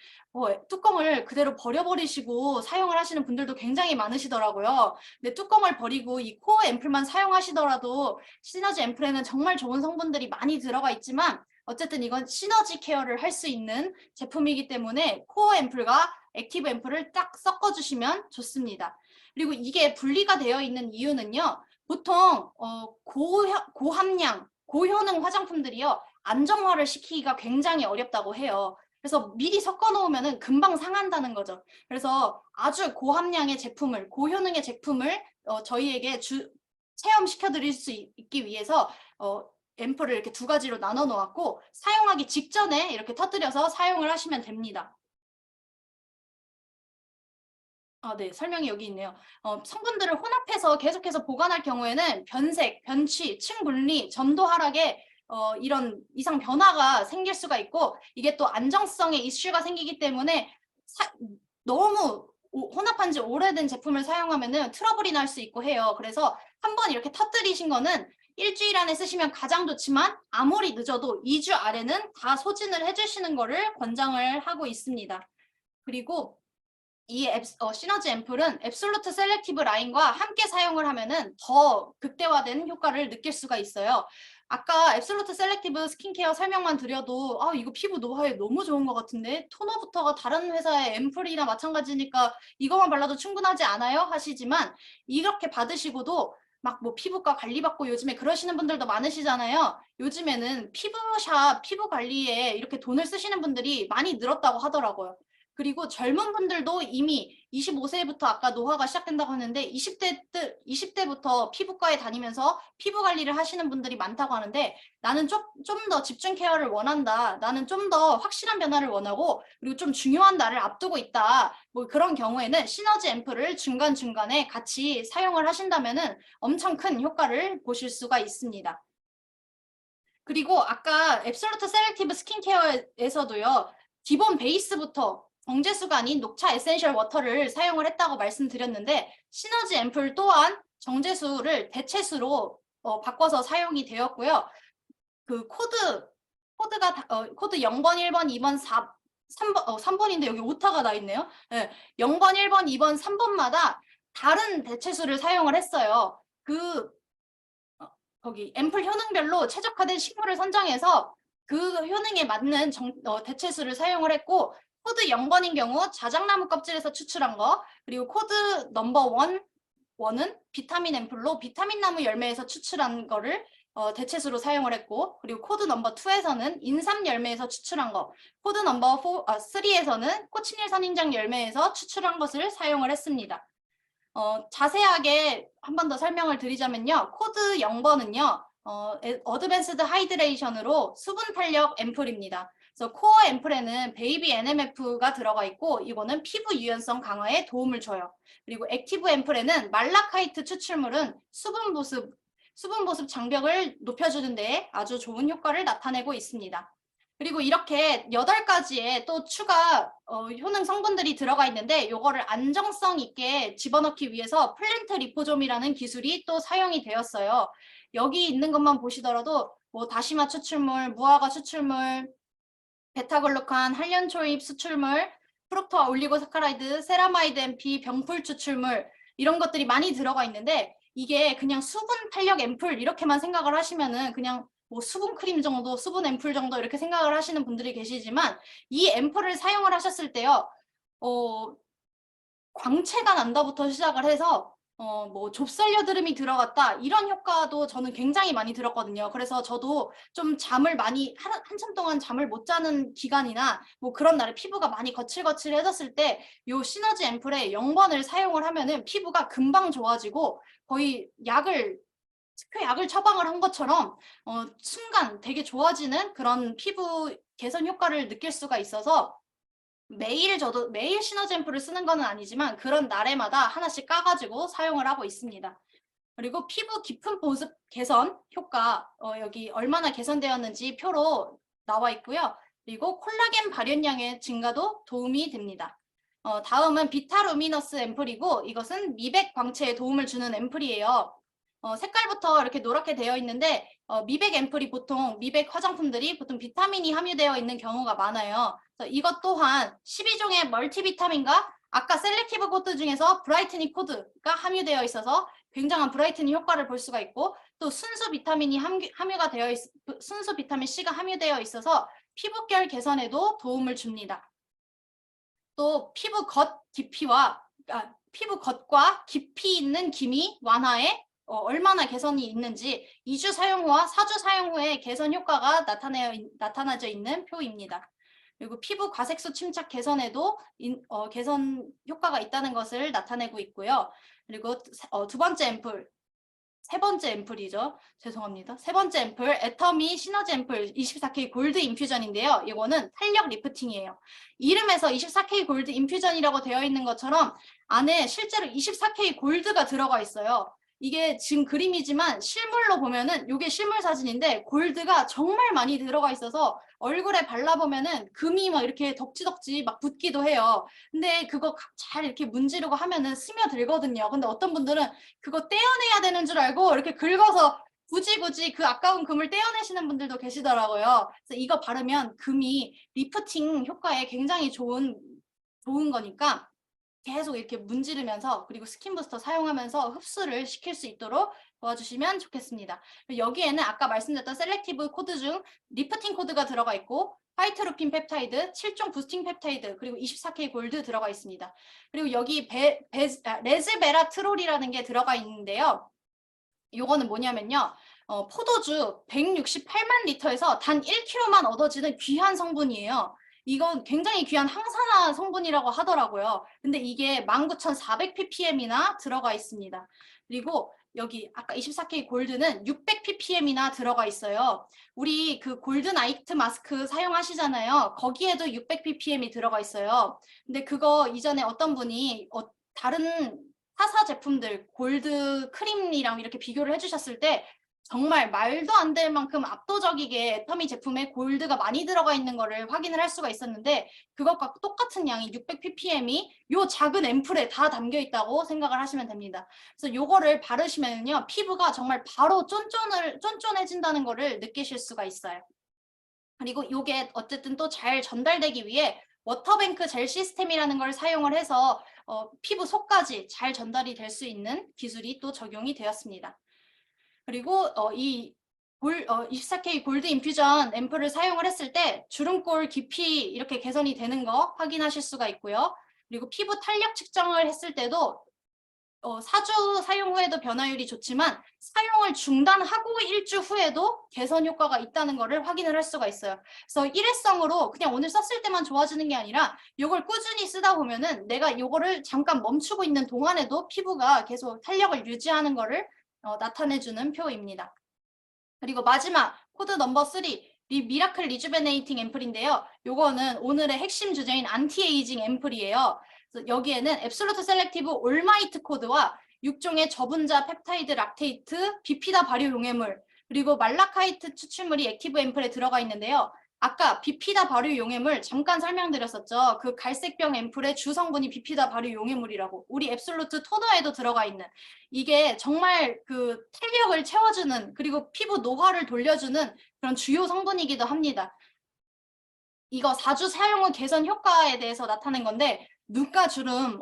뚜껑을 그대로 버려버리시고 사용을 하시는 분들도 굉장히 많으시더라고요. 근데 뚜껑을 버리고 이 코어 앰플만 사용하시더라도 시너지 앰플에는 정말 좋은 성분들이 많이 들어가 있지만 어쨌든 이건 시너지 케어를 할 수 있는 제품이기 때문에 코어 앰플과 액티브 앰플을 딱 섞어주시면 좋습니다. 그리고 이게 분리가 되어 있는 이유는요. 보통 고함량, 고효능 화장품들이요. 안정화를 시키기가 굉장히 어렵다고 해요. 그래서 미리 섞어 놓으면 금방 상한다는 거죠. 그래서 아주 고함량의 제품을, 고효능의 제품을 저희에게 체험시켜 드릴 수 있기 위해서 앰플을 이렇게 두 가지로 나눠 놓았고 사용하기 직전에 이렇게 터뜨려서 사용을 하시면 됩니다. 네, 설명이 여기 있네요. 성분들을 혼합해서 계속해서 보관할 경우에는 변색, 변취, 층분리, 점도 하락에 이런 이상 변화가 생길 수가 있고 이게 또 안정성에 이슈가 생기기 때문에 너무 혼합한 지 오래된 제품을 사용하면은 트러블이 날 수 있고 해요. 그래서 한번 이렇게 터뜨리신 거는 일주일 안에 쓰시면 가장 좋지만 아무리 늦어도 2주 아래는 다 소진을 해주시는 거를 권장을 하고 있습니다. 그리고 이 시너지 앰플은 앱솔루트 셀렉티브 라인과 함께 사용을 하면은 더 극대화된 효과를 느낄 수가 있어요. 아까 앱솔루트 셀렉티브 스킨케어 설명만 드려도 이거 피부 노화에 너무 좋은 것 같은데 토너부터가 다른 회사의 앰플이나 마찬가지니까 이거만 발라도 충분하지 않아요? 하시지만 이렇게 받으시고도 막 뭐 피부과 관리받고 요즘에 그러시는 분들도 많으시잖아요. 요즘에는 피부샵, 피부 관리에 이렇게 돈을 쓰시는 분들이 많이 늘었다고 하더라고요. 그리고 젊은 분들도 이미 25세부터 아까 노화가 시작된다고 하는데 20대부터 피부과에 다니면서 피부 관리를 하시는 분들이 많다고 하는데 나는 좀 더 집중 케어를 원한다. 나는 좀 더 확실한 변화를 원하고 그리고 좀 중요한 날을 앞두고 있다. 뭐 그런 경우에는 시너지 앰플을 중간중간에 같이 사용을 하신다면은 엄청 큰 효과를 보실 수가 있습니다. 그리고 아까 앱솔루트 셀렉티브 스킨케어에서도요. 기본 베이스부터 정제수가 아닌 녹차 에센셜 워터를 사용을 했다고 말씀드렸는데 시너지 앰플 또한 정제수를 대체수로 바꿔서 사용이 되었고요. 그 코드가 코드 0번, 1번, 2번, 3번인데 여기 오타가 나 있네요. 네, 0번, 1번, 2번, 3번마다 다른 대체수를 사용을 했어요. 거기 앰플 효능별로 최적화된 식물을 선정해서 그 효능에 맞는 대체수를 사용을 했고 코드 0번인 경우 자작나무 껍질에서 추출한 거 그리고 코드 넘버 1은 비타민 앰플로 비타민 나무 열매에서 추출한 거를 대체수로 사용을 했고 그리고 코드 넘버 2에서는 인삼 열매에서 추출한 거 코드 넘버 3에서는 코치닐 선인장 열매에서 추출한 것을 사용을 했습니다. 자세하게 한 번 더 설명을 드리자면요. 코드 0번은요. 어드밴스드 하이드레이션으로 수분 탄력 앰플입니다. 그래서 코어 앰플에는 베이비 NMF가 들어가 있고 이거는 피부 유연성 강화에 도움을 줘요. 그리고 액티브 앰플에는 말라카이트 추출물은 수분 보습 장벽을 높여주는 데 아주 좋은 효과를 나타내고 있습니다. 그리고 이렇게 8가지의 또 추가 효능 성분들이 들어가 있는데 이거를 안정성 있게 집어넣기 위해서 플랜트 리포좀이라는 기술이 또 사용이 되었어요. 여기 있는 것만 보시더라도 뭐 다시마 추출물, 무화과 추출물, 베타글루칸, 한련초입 추출물, 프록토아 올리고사카라이드, 세라마이드 MP, 병풀 추출물 이런 것들이 많이 들어가 있는데 이게 그냥 수분 탄력 앰플 이렇게만 생각을 하시면은 그냥 뭐 수분 크림 정도, 수분 앰플 정도 이렇게 생각을 하시는 분들이 계시지만 이 앰플을 사용을 하셨을 때요. 광채가 난다부터 시작을 해서 뭐 좁쌀 여드름이 들어갔다 이런 효과도 저는 굉장히 많이 들었거든요. 그래서 저도 좀 잠을 많이 한참 동안 잠을 못 자는 기간이나 뭐 그런 날에 피부가 많이 거칠거칠해졌을 때 요 시너지 앰플의 0번을 사용을 하면은 피부가 금방 좋아지고 거의 스크 약을 처방을 한 것처럼 순간 되게 좋아지는 그런 피부 개선 효과를 느낄 수가 있어서 저도 매일 시너지 앰플을 쓰는 건 아니지만 그런 날에마다 하나씩 까가지고 사용을 하고 있습니다. 그리고 피부 깊은 보습 개선 효과 여기 얼마나 개선되었는지 표로 나와 있고요. 그리고 콜라겐 발현량의 증가도 도움이 됩니다. 다음은 비타루미너스 앰플이고 이것은 미백 광채에 도움을 주는 앰플이에요. 색깔부터 이렇게 노랗게 되어 있는데 미백 앰플이 보통 미백 화장품들이 보통 비타민이 함유되어 있는 경우가 많아요. 그래서 이것 또한 12종의 멀티비타민과 아까 셀렉티브 코드 중에서 브라이트닝 코드가 함유되어 있어서 굉장한 브라이트닝 효과를 볼 수가 있고 또 순수 비타민이 함유가 되어 순수 비타민 C가 함유되어 있어서 피부결 개선에도 도움을 줍니다. 또 피부 겉 깊이와 피부 겉과 깊이 있는 기미 완화에 얼마나 개선이 있는지 2주 사용 후와 4주 사용 후에 개선 효과가 나타나져 있는 표입니다. 그리고 피부 과색소 침착 개선에도 개선 효과가 있다는 것을 나타내고 있고요. 그리고 두 번째 앰플, 세 번째 앰플이죠. 죄송합니다. 세 번째 앰플, 애터미 시너지 앰플 24K 골드 인퓨전인데요. 이거는 탄력 리프팅이에요. 이름에서 24K 골드 인퓨전이라고 되어 있는 것처럼 안에 실제로 24K 골드가 들어가 있어요. 이게 지금 그림이지만 실물로 보면은 이게 실물 사진인데 골드가 정말 많이 들어가 있어서 얼굴에 발라보면은 금이 막 이렇게 덕지덕지 막 붙기도 해요. 근데 그거 잘 이렇게 문지르고 하면은 스며들거든요. 근데 어떤 분들은 그거 떼어내야 되는 줄 알고 이렇게 긁어서 굳이 그 아까운 금을 떼어내시는 분들도 계시더라고요. 그래서 이거 바르면 금이 리프팅 효과에 굉장히 좋은 거니까 계속 이렇게 문지르면서 그리고 스킨 부스터 사용하면서 흡수를 시킬 수 있도록 도와주시면 좋겠습니다. 여기에는 아까 말씀드렸던 셀렉티브 코드 중 리프팅 코드가 들어가 있고 화이트루핀 펩타이드, 7종 부스팅 펩타이드, 그리고 24K 골드 들어가 있습니다. 그리고 여기 레즈베라트롤이라는 게 들어가 있는데요. 요거는 뭐냐면요. 포도주 168만 리터에서 단 1kg만 얻어지는 귀한 성분이에요. 이건 굉장히 귀한 항산화 성분이라고 하더라고요. 근데 이게 19,400ppm이나 들어가 있습니다. 그리고 여기 아까 24K 골드는 600ppm이나 들어가 있어요. 우리 그 골든 아이트 마스크 사용하시잖아요. 거기에도 600ppm이 들어가 있어요. 근데 그거 이전에 어떤 분이 다른 타사 제품들 골드 크림이랑 이렇게 비교를 해주셨을 때 정말 말도 안 될 만큼 압도적이게 애터미 제품에 골드가 많이 들어가 있는 거를 확인을 할 수가 있었는데 그것과 똑같은 양이 600ppm이 요 작은 앰플에 다 담겨 있다고 생각을 하시면 됩니다. 그래서 요거를 바르시면요 피부가 정말 바로 쫀쫀해진다는 거를 느끼실 수가 있어요. 그리고 요게 어쨌든 또 잘 전달되기 위해 워터뱅크 젤 시스템이라는 걸 사용을 해서 피부 속까지 잘 전달이 될 수 있는 기술이 또 적용이 되었습니다. 그리고 이 24K 골드 인퓨전 앰플을 사용을 했을 때 주름골 깊이 이렇게 개선이 되는 거 확인하실 수가 있고요. 그리고 피부 탄력 측정을 했을 때도 4주 사용 후에도 변화율이 좋지만 사용을 중단하고 1주 후에도 개선 효과가 있다는 것을 확인을 할 수가 있어요. 그래서 일회성으로 그냥 오늘 썼을 때만 좋아지는 게 아니라 이걸 꾸준히 쓰다 보면은 내가 이거를 잠깐 멈추고 있는 동안에도 피부가 계속 탄력을 유지하는 것을 나타내주는 표입니다. 그리고 마지막 코드 넘버 3 미라클 리주베네이팅 앰플인데요. 요거는 오늘의 핵심 주제인 안티에이징 앰플이에요. 그래서 여기에는 앱솔루트 셀렉티브 올마이트 코드와 6종의 저분자 펩타이드 락테이트, 비피다 발효 용해물, 그리고 말라카이트 추출물이 액티브 앰플에 들어가 있는데요. 아까 비피다 발효 용해물 잠깐 설명드렸었죠. 그 갈색병 앰플의 주성분이 비피다 발효 용해물이라고. 우리 앱솔루트 토너에도 들어가 있는. 이게 정말 그 탄력을 채워주는 그리고 피부 노화를 돌려주는 그런 주요 성분이기도 합니다. 이거 4주 사용 후 개선 효과에 대해서 나타낸 건데 눈가 주름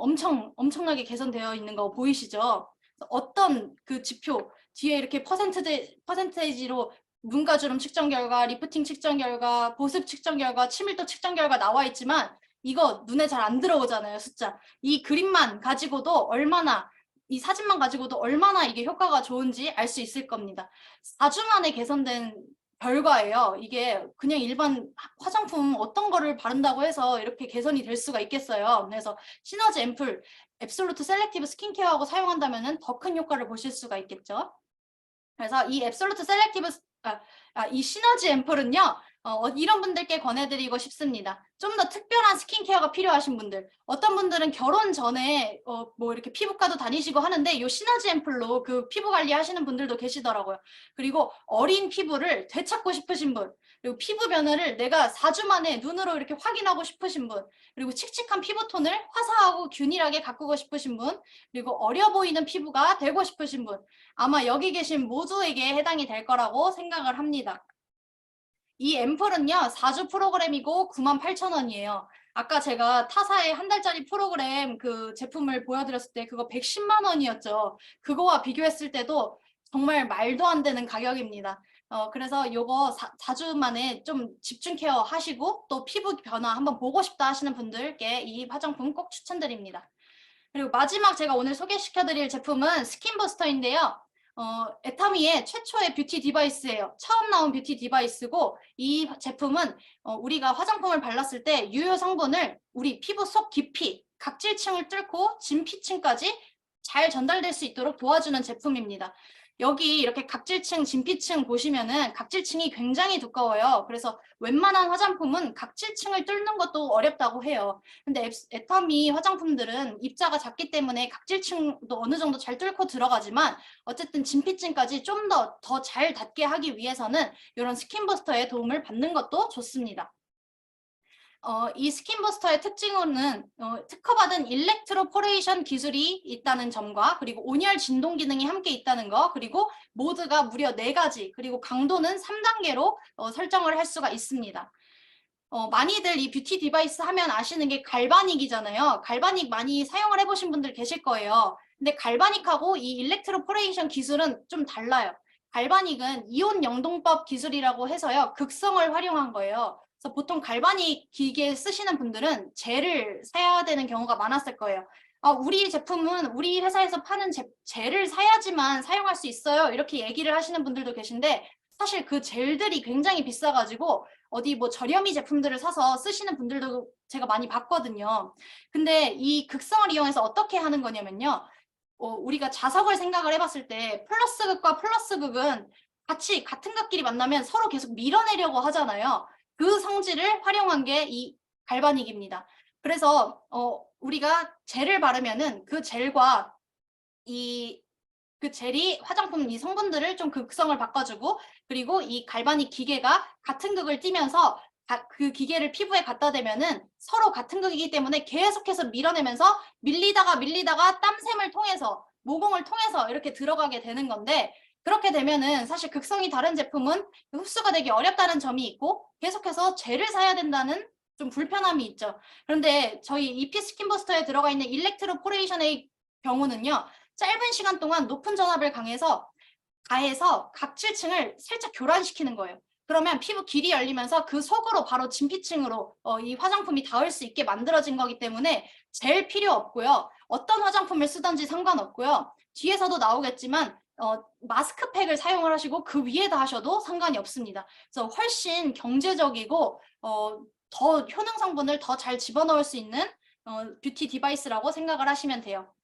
엄청나게 개선되어 있는 거 보이시죠? 어떤 그 지표 뒤에 이렇게 퍼센테이지로 눈가 주름 측정 결과, 리프팅 측정 결과, 보습 측정 결과, 치밀도 측정 결과 나와 있지만 이거 눈에 잘 안 들어오잖아요, 숫자. 이 그림만 가지고도 얼마나 이 사진만 가지고도 얼마나 이게 효과가 좋은지 알 수 있을 겁니다. 4주 만에 개선된 결과예요. 이게 그냥 일반 화장품 어떤 거를 바른다고 해서 이렇게 개선이 될 수가 있겠어요. 그래서 시너지 앰플, 앱솔루트 셀렉티브 스킨케어하고 사용한다면 더 큰 효과를 보실 수가 있겠죠. 그래서 이 앱솔루트 셀렉티브 이 시너지 앰플은요. 이런 분들께 권해드리고 싶습니다. 좀 더 특별한 스킨케어가 필요하신 분들, 어떤 분들은 결혼 전에 뭐 이렇게 피부과도 다니시고 하는데 이 시너지 앰플로 그 피부 관리 하시는 분들도 계시더라고요. 그리고 어린 피부를 되찾고 싶으신 분, 그리고 피부 변화를 내가 4주 만에 눈으로 이렇게 확인하고 싶으신 분, 그리고 칙칙한 피부톤을 화사하고 균일하게 가꾸고 싶으신 분, 그리고 어려 보이는 피부가 되고 싶으신 분, 아마 여기 계신 모두에게 해당이 될 거라고 생각을 합니다. 이 앰플은요 4주 프로그램이고 98,000원이에요. 아까 제가 타사의 한 달짜리 프로그램 그 제품을 보여드렸을 때 그거 110만 원이었죠. 그거와 비교했을 때도 정말 말도 안 되는 가격입니다. 그래서 요거 4주 만에 좀 집중 케어 하시고 또 피부 변화 한번 보고 싶다 하시는 분들께 이 화장품 꼭 추천드립니다. 그리고 마지막 제가 오늘 소개시켜드릴 제품은 스킨부스터인데요. 애타미의 최초의 뷰티 디바이스예요. 처음 나온 뷰티 디바이스고 이 제품은 우리가 화장품을 발랐을 때 유효 성분을 우리 피부 속 깊이, 각질층을 뚫고 진피층까지 잘 전달될 수 있도록 도와주는 제품입니다. 여기 이렇게 각질층, 진피층 보시면은 각질층이 굉장히 두꺼워요. 그래서 웬만한 화장품은 각질층을 뚫는 것도 어렵다고 해요. 근데 애터미 화장품들은 입자가 작기 때문에 각질층도 어느 정도 잘 뚫고 들어가지만 어쨌든 진피층까지 좀 더 잘 닿게 하기 위해서는 이런 스킨부스터의 도움을 받는 것도 좋습니다. 이 스킨부스터의 특징으로는 특허받은 일렉트로포레이션 기술이 있다는 점과 그리고 온열 진동 기능이 함께 있다는 거, 그리고 모드가 무려 4가지, 그리고 강도는 3단계로 설정을 할 수가 있습니다. 많이들 이 뷰티 디바이스 하면 아시는 게 갈바닉이잖아요. 갈바닉 많이 사용을 해보신 분들 계실 거예요. 근데 갈바닉하고 이 일렉트로포레이션 기술은 좀 달라요. 갈바닉은 이온 영동법 기술이라고 해서요. 극성을 활용한 거예요. 그래서 보통 갈바닉 기계 쓰시는 분들은 젤을 사야 되는 경우가 많았을 거예요. 우리 제품은 우리 회사에서 파는 젤을 사야지만 사용할 수 있어요. 이렇게 얘기를 하시는 분들도 계신데 사실 그 젤들이 굉장히 비싸가지고 어디 뭐 저렴이 제품들을 사서 쓰시는 분들도 제가 많이 봤거든요. 근데 이 극성을 이용해서 어떻게 하는 거냐면요. 우리가 자석을 생각을 해봤을 때 플러스 극과 플러스 극은 같이 같은 극끼리 만나면 서로 계속 밀어내려고 하잖아요. 그 성질을 활용한 게 이 갈바닉입니다. 그래서 우리가 젤을 바르면은 그 젤과 그 젤이 화장품 이 성분들을 좀 극성을 바꿔주고, 그리고 이 갈바닉 기계가 같은 극을 띠면서 그 기계를 피부에 갖다 대면은 서로 같은 극이기 때문에 계속해서 밀어내면서 밀리다가 땀샘을 통해서 모공을 통해서 이렇게 들어가게 되는 건데, 그렇게 되면은 사실 극성이 다른 제품은 흡수가 되기 어렵다는 점이 있고 계속해서 젤을 사야 된다는 좀 불편함이 있죠. 그런데 저희 EP 스킨부스터에 들어가 있는 일렉트로포레이션의 경우는요. 짧은 시간 동안 높은 전압을 가해서 각질층을 살짝 교란시키는 거예요. 그러면 피부 길이 열리면서 그 속으로 바로 진피층으로 이 화장품이 닿을 수 있게 만들어진 거기 때문에 젤 필요 없고요. 어떤 화장품을 쓰든지 상관없고요. 뒤에서도 나오겠지만 마스크팩을 사용을 하시고 그 위에다 하셔도 상관이 없습니다. 그래서 훨씬 경제적이고 더 효능 성분을 더 잘 집어넣을 수 있는 뷰티 디바이스라고 생각을 하시면 돼요.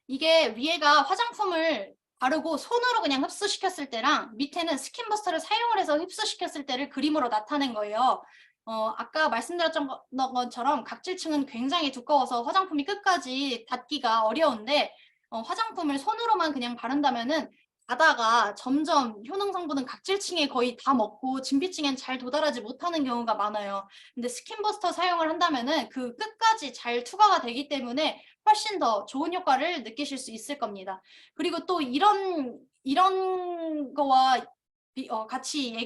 이게 위에가 화장품을 바르고 손으로 그냥 흡수시켰을 때랑 밑에는 스킨버스터를 사용을 해서 흡수시켰을 때를 그림으로 나타낸 거예요. 아까 말씀드렸던 것처럼 각질층은 굉장히 두꺼워서 화장품이 끝까지 닿기가 어려운데 화장품을 손으로만 그냥 바른다면은 가다가 점점 효능 성분은 각질층에 거의 다 먹고 진피층엔 잘 도달하지 못하는 경우가 많아요. 근데 스킨버스터 사용을 한다면은 그 끝까지 잘 투과가 되기 때문에 훨씬 더 좋은 효과를 느끼실 수 있을 겁니다. 그리고 또 이런 거와 같이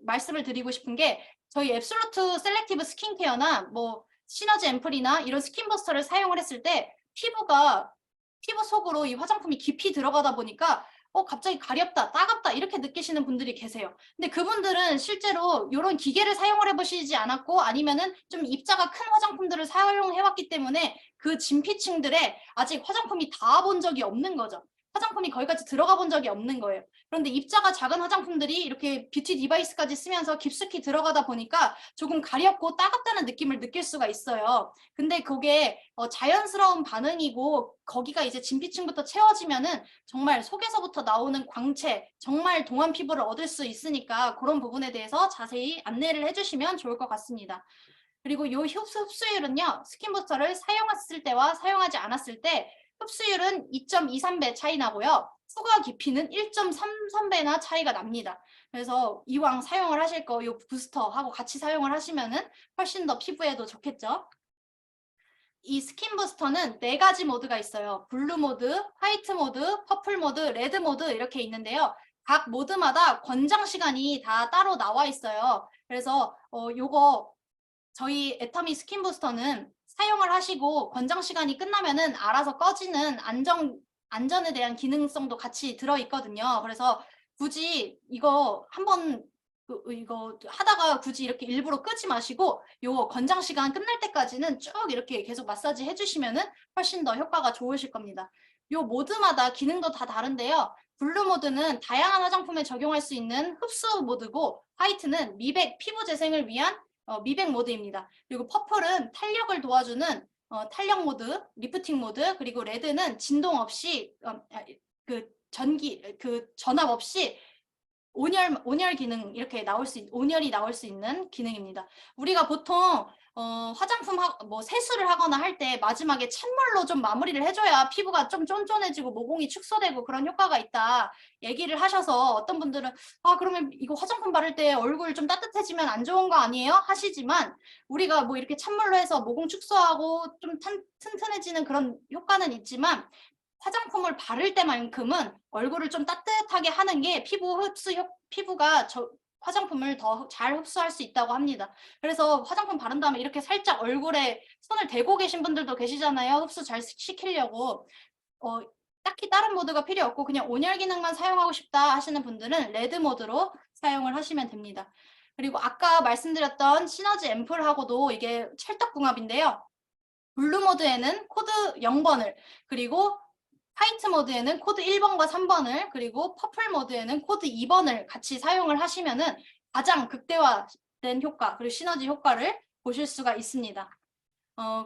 말씀을 드리고 싶은 게 저희 앱솔루트 셀렉티브 스킨케어나 뭐 시너지 앰플이나 이런 스킨버스터를 사용을 했을 때 피부 속으로 이 화장품이 깊이 들어가다 보니까 갑자기 가렵다, 따갑다 이렇게 느끼시는 분들이 계세요. 근데 그분들은 실제로 이런 기계를 사용을 해보시지 않았고 아니면은 좀 입자가 큰 화장품들을 사용해왔기 때문에 그 진피층들에 아직 화장품이 닿아본 적이 없는 거죠. 화장품이 거기까지 들어가 본 적이 없는 거예요. 그런데 입자가 작은 화장품들이 이렇게 뷰티 디바이스까지 쓰면서 깊숙이 들어가다 보니까 조금 가렵고 따갑다는 느낌을 느낄 수가 있어요. 근데 그게 자연스러운 반응이고 거기가 이제 진피층부터 채워지면은 정말 속에서부터 나오는 광채, 정말 동안 피부를 얻을 수 있으니까 그런 부분에 대해서 자세히 안내를 해주시면 좋을 것 같습니다. 그리고 이 흡수율은요, 스킨부스터를 사용했을 때와 사용하지 않았을 때 흡수율은 2.23배 차이 나고요. 후가 깊이는 1.33배나 차이가 납니다. 그래서 이왕 사용을 하실 거 이 부스터하고 같이 사용을 하시면은 훨씬 더 피부에도 좋겠죠. 이 스킨 부스터는 4가지 모드가 있어요. 블루 모드, 화이트 모드, 퍼플 모드, 레드 모드 이렇게 있는데요. 각 모드마다 권장 시간이 다 따로 나와 있어요. 그래서 요거 저희 애터미 스킨 부스터는 사용을 하시고 권장 시간이 끝나면은 알아서 꺼지는 안전에 대한 기능성도 같이 들어있거든요. 그래서 굳이 이거 한번 이거 하다가 굳이 이렇게 일부러 끄지 마시고 요 권장 시간 끝날 때까지는 쭉 이렇게 계속 마사지 해주시면은 훨씬 더 효과가 좋으실 겁니다. 요 모드마다 기능도 다 다른데요. 블루 모드는 다양한 화장품에 적용할 수 있는 흡수 모드고 화이트는 미백, 피부 재생을 위한 미백 모드입니다. 그리고 퍼플은 탄력을 도와주는 탄력 모드, 리프팅 모드, 그리고 레드는 진동 없이 전압 없이 온열 기능 이렇게 온열이 나올 수 있는 기능입니다. 우리가 보통 화장품 뭐 세수를 하거나 할 때 마지막에 찬물로 좀 마무리를 해줘야 피부가 좀 쫀쫀해지고 모공이 축소되고 그런 효과가 있다 얘기를 하셔서 어떤 분들은 그러면 이거 화장품 바를 때 얼굴 좀 따뜻해지면 안 좋은 거 아니에요? 하시지만 우리가 뭐 이렇게 찬물로 해서 모공 축소하고 좀 튼튼해지는 그런 효과는 있지만 화장품을 바를 때만큼은 얼굴을 좀 따뜻하게 하는 게 피부가 화장품을 더 잘 흡수할 수 있다고 합니다. 그래서 화장품 바른 다음에 이렇게 살짝 얼굴에 손을 대고 계신 분들도 계시잖아요. 흡수 잘 시키려고. 딱히 다른 모드가 필요 없고 그냥 온열 기능만 사용하고 싶다 하시는 분들은 레드 모드로 사용을 하시면 됩니다. 그리고 아까 말씀드렸던 시너지 앰플하고도 이게 찰떡궁합인데요. 블루 모드에는 코드 0번을 그리고 화이트 모드에는 코드 1번과 3번을 그리고 퍼플 모드에는 코드 2번을 같이 사용을 하시면은 가장 극대화된 효과 그리고 시너지 효과를 보실 수가 있습니다.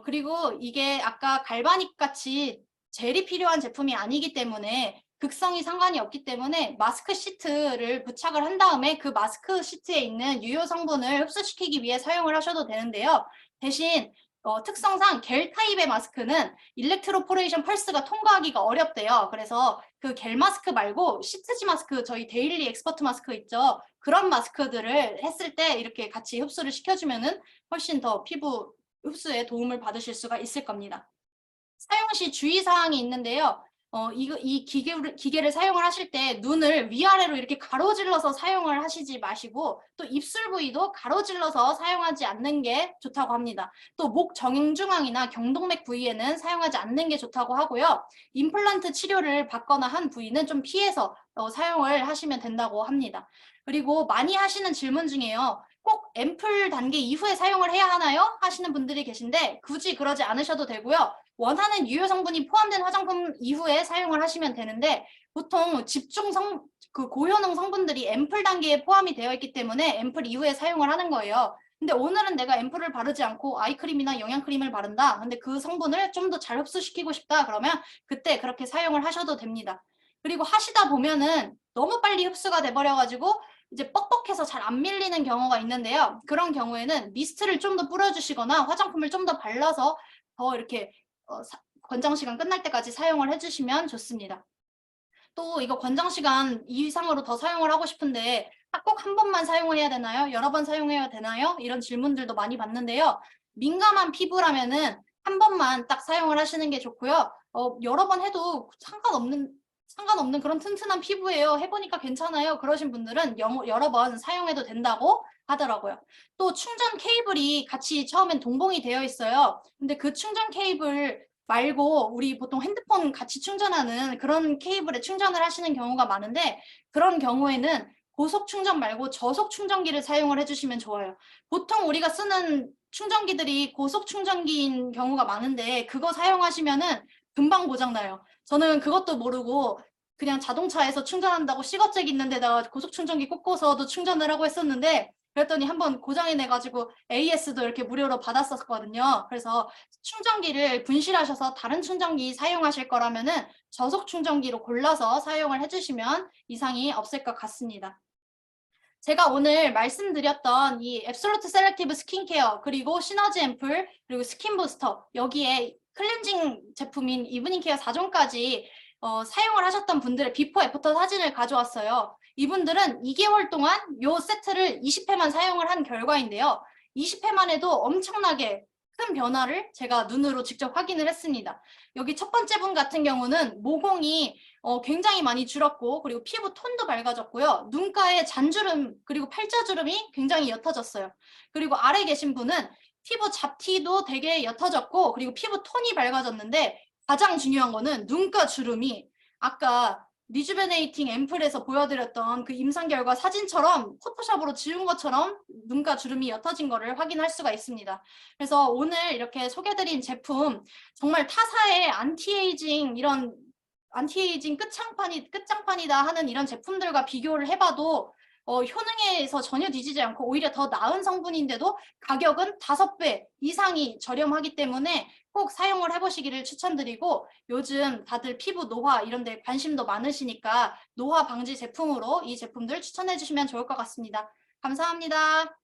그리고 이게 아까 갈바닉 같이 젤이 필요한 제품이 아니기 때문에 극성이 상관이 없기 때문에 마스크 시트를 부착을 한 다음에 그 마스크 시트에 있는 유효 성분을 흡수시키기 위해 사용을 하셔도 되는데요. 대신 특성상 겔 타입의 마스크는 일렉트로포레이션 펄스가 통과하기가 어렵대요. 그래서 그 겔 마스크 말고 시트지 마스크 저희 데일리 엑스퍼트 마스크 있죠. 그런 마스크들을 했을 때 이렇게 같이 흡수를 시켜주면은 훨씬 더 피부 흡수에 도움을 받으실 수가 있을 겁니다. 사용 시 주의사항이 있는데요. 이 기계를 사용을 하실 때 눈을 위아래로 이렇게 가로질러서 사용을 하시지 마시고 또 입술 부위도 가로질러서 사용하지 않는 게 좋다고 합니다. 또 목 정중앙이나 경동맥 부위에는 사용하지 않는 게 좋다고 하고요. 임플란트 치료를 받거나 한 부위는 좀 피해서 사용을 하시면 된다고 합니다. 그리고 많이 하시는 질문 중에요. 꼭 앰플 단계 이후에 사용을 해야 하나요? 하시는 분들이 계신데 굳이 그러지 않으셔도 되고요. 원하는 유효 성분이 포함된 화장품 이후에 사용을 하시면 되는데 보통 고효능 성분들이 앰플 단계에 포함이 되어 있기 때문에 앰플 이후에 사용을 하는 거예요. 근데 오늘은 내가 앰플을 바르지 않고 아이크림이나 영양크림을 바른다. 근데 그 성분을 좀 더 잘 흡수시키고 싶다. 그러면 그때 그렇게 사용을 하셔도 됩니다. 그리고 하시다 보면은 너무 빨리 흡수가 돼버려가지고 이제 뻑뻑해서 잘 안 밀리는 경우가 있는데요. 그런 경우에는 미스트를 좀 더 뿌려주시거나 화장품을 좀 더 발라서 더 이렇게 권장 시간 끝날 때까지 사용을 해주시면 좋습니다. 또 이거 권장 시간 이상으로 더 사용을 하고 싶은데 꼭 한 번만 사용을 해야 되나요? 여러 번 사용해야 되나요? 이런 질문들도 많이 받는데요. 민감한 피부라면은 한 번만 딱 사용을 하시는 게 좋고요. 여러 번 해도 상관없는 그런 튼튼한 피부예요. 해보니까 괜찮아요. 그러신 분들은 여러 번 사용해도 된다고 하더라고요. 또 충전 케이블이 같이 처음엔 동봉이 되어 있어요. 근데 그 충전 케이블 말고 우리 보통 핸드폰 같이 충전하는 그런 케이블에 충전을 하시는 경우가 많은데 그런 경우에는 고속 충전 말고 저속 충전기를 사용을 해주시면 좋아요. 보통 우리가 쓰는 충전기들이 고속 충전기인 경우가 많은데 그거 사용하시면은 금방 고장나요. 저는 그것도 모르고 그냥 자동차에서 충전한다고 시거잭 있는 데다가 고속 충전기 꽂고서도 충전을 하고 했었는데 그랬더니 한번 고장이 내가지고 AS도 이렇게 무료로 받았었거든요. 그래서 충전기를 분실하셔서 다른 충전기 사용하실 거라면은 저속 충전기로 골라서 사용을 해주시면 이상이 없을 것 같습니다. 제가 오늘 말씀드렸던 이 앱솔루트 셀렉티브 스킨케어 그리고 시너지 앰플 그리고 스킨 부스터 여기에 클렌징 제품인 이브닝 케어 4종까지 사용을 하셨던 분들의 비포 애프터 사진을 가져왔어요. 이분들은 2개월 동안 이 세트를 20회만 사용을 한 결과인데요. 20회만 해도 엄청나게 큰 변화를 제가 눈으로 직접 확인을 했습니다. 여기 첫 번째 분 같은 경우는 모공이 굉장히 많이 줄었고, 그리고 피부 톤도 밝아졌고요. 눈가에 잔주름 그리고 팔자주름이 굉장히 옅어졌어요. 그리고 아래 계신 분은 피부 잡티도 되게 옅어졌고, 그리고 피부 톤이 밝아졌는데, 가장 중요한 거는 눈가 주름이 아까 리주베네이팅 앰플에서 보여드렸던 그 임상 결과 사진처럼 포토샵으로 지운 것처럼 눈가 주름이 옅어진 거를 확인할 수가 있습니다. 그래서 오늘 이렇게 소개드린 제품 정말 타사의 안티에이징 이런 안티에이징 끝장판이다 하는 이런 제품들과 비교를 해봐도 효능에서 전혀 뒤지지 않고 오히려 더 나은 성분인데도 가격은 5배 이상이 저렴하기 때문에 꼭 사용을 해보시기를 추천드리고, 요즘 다들 피부 노화 이런 데 관심도 많으시니까 노화 방지 제품으로 이 제품들 추천해 주시면 좋을 것 같습니다. 감사합니다.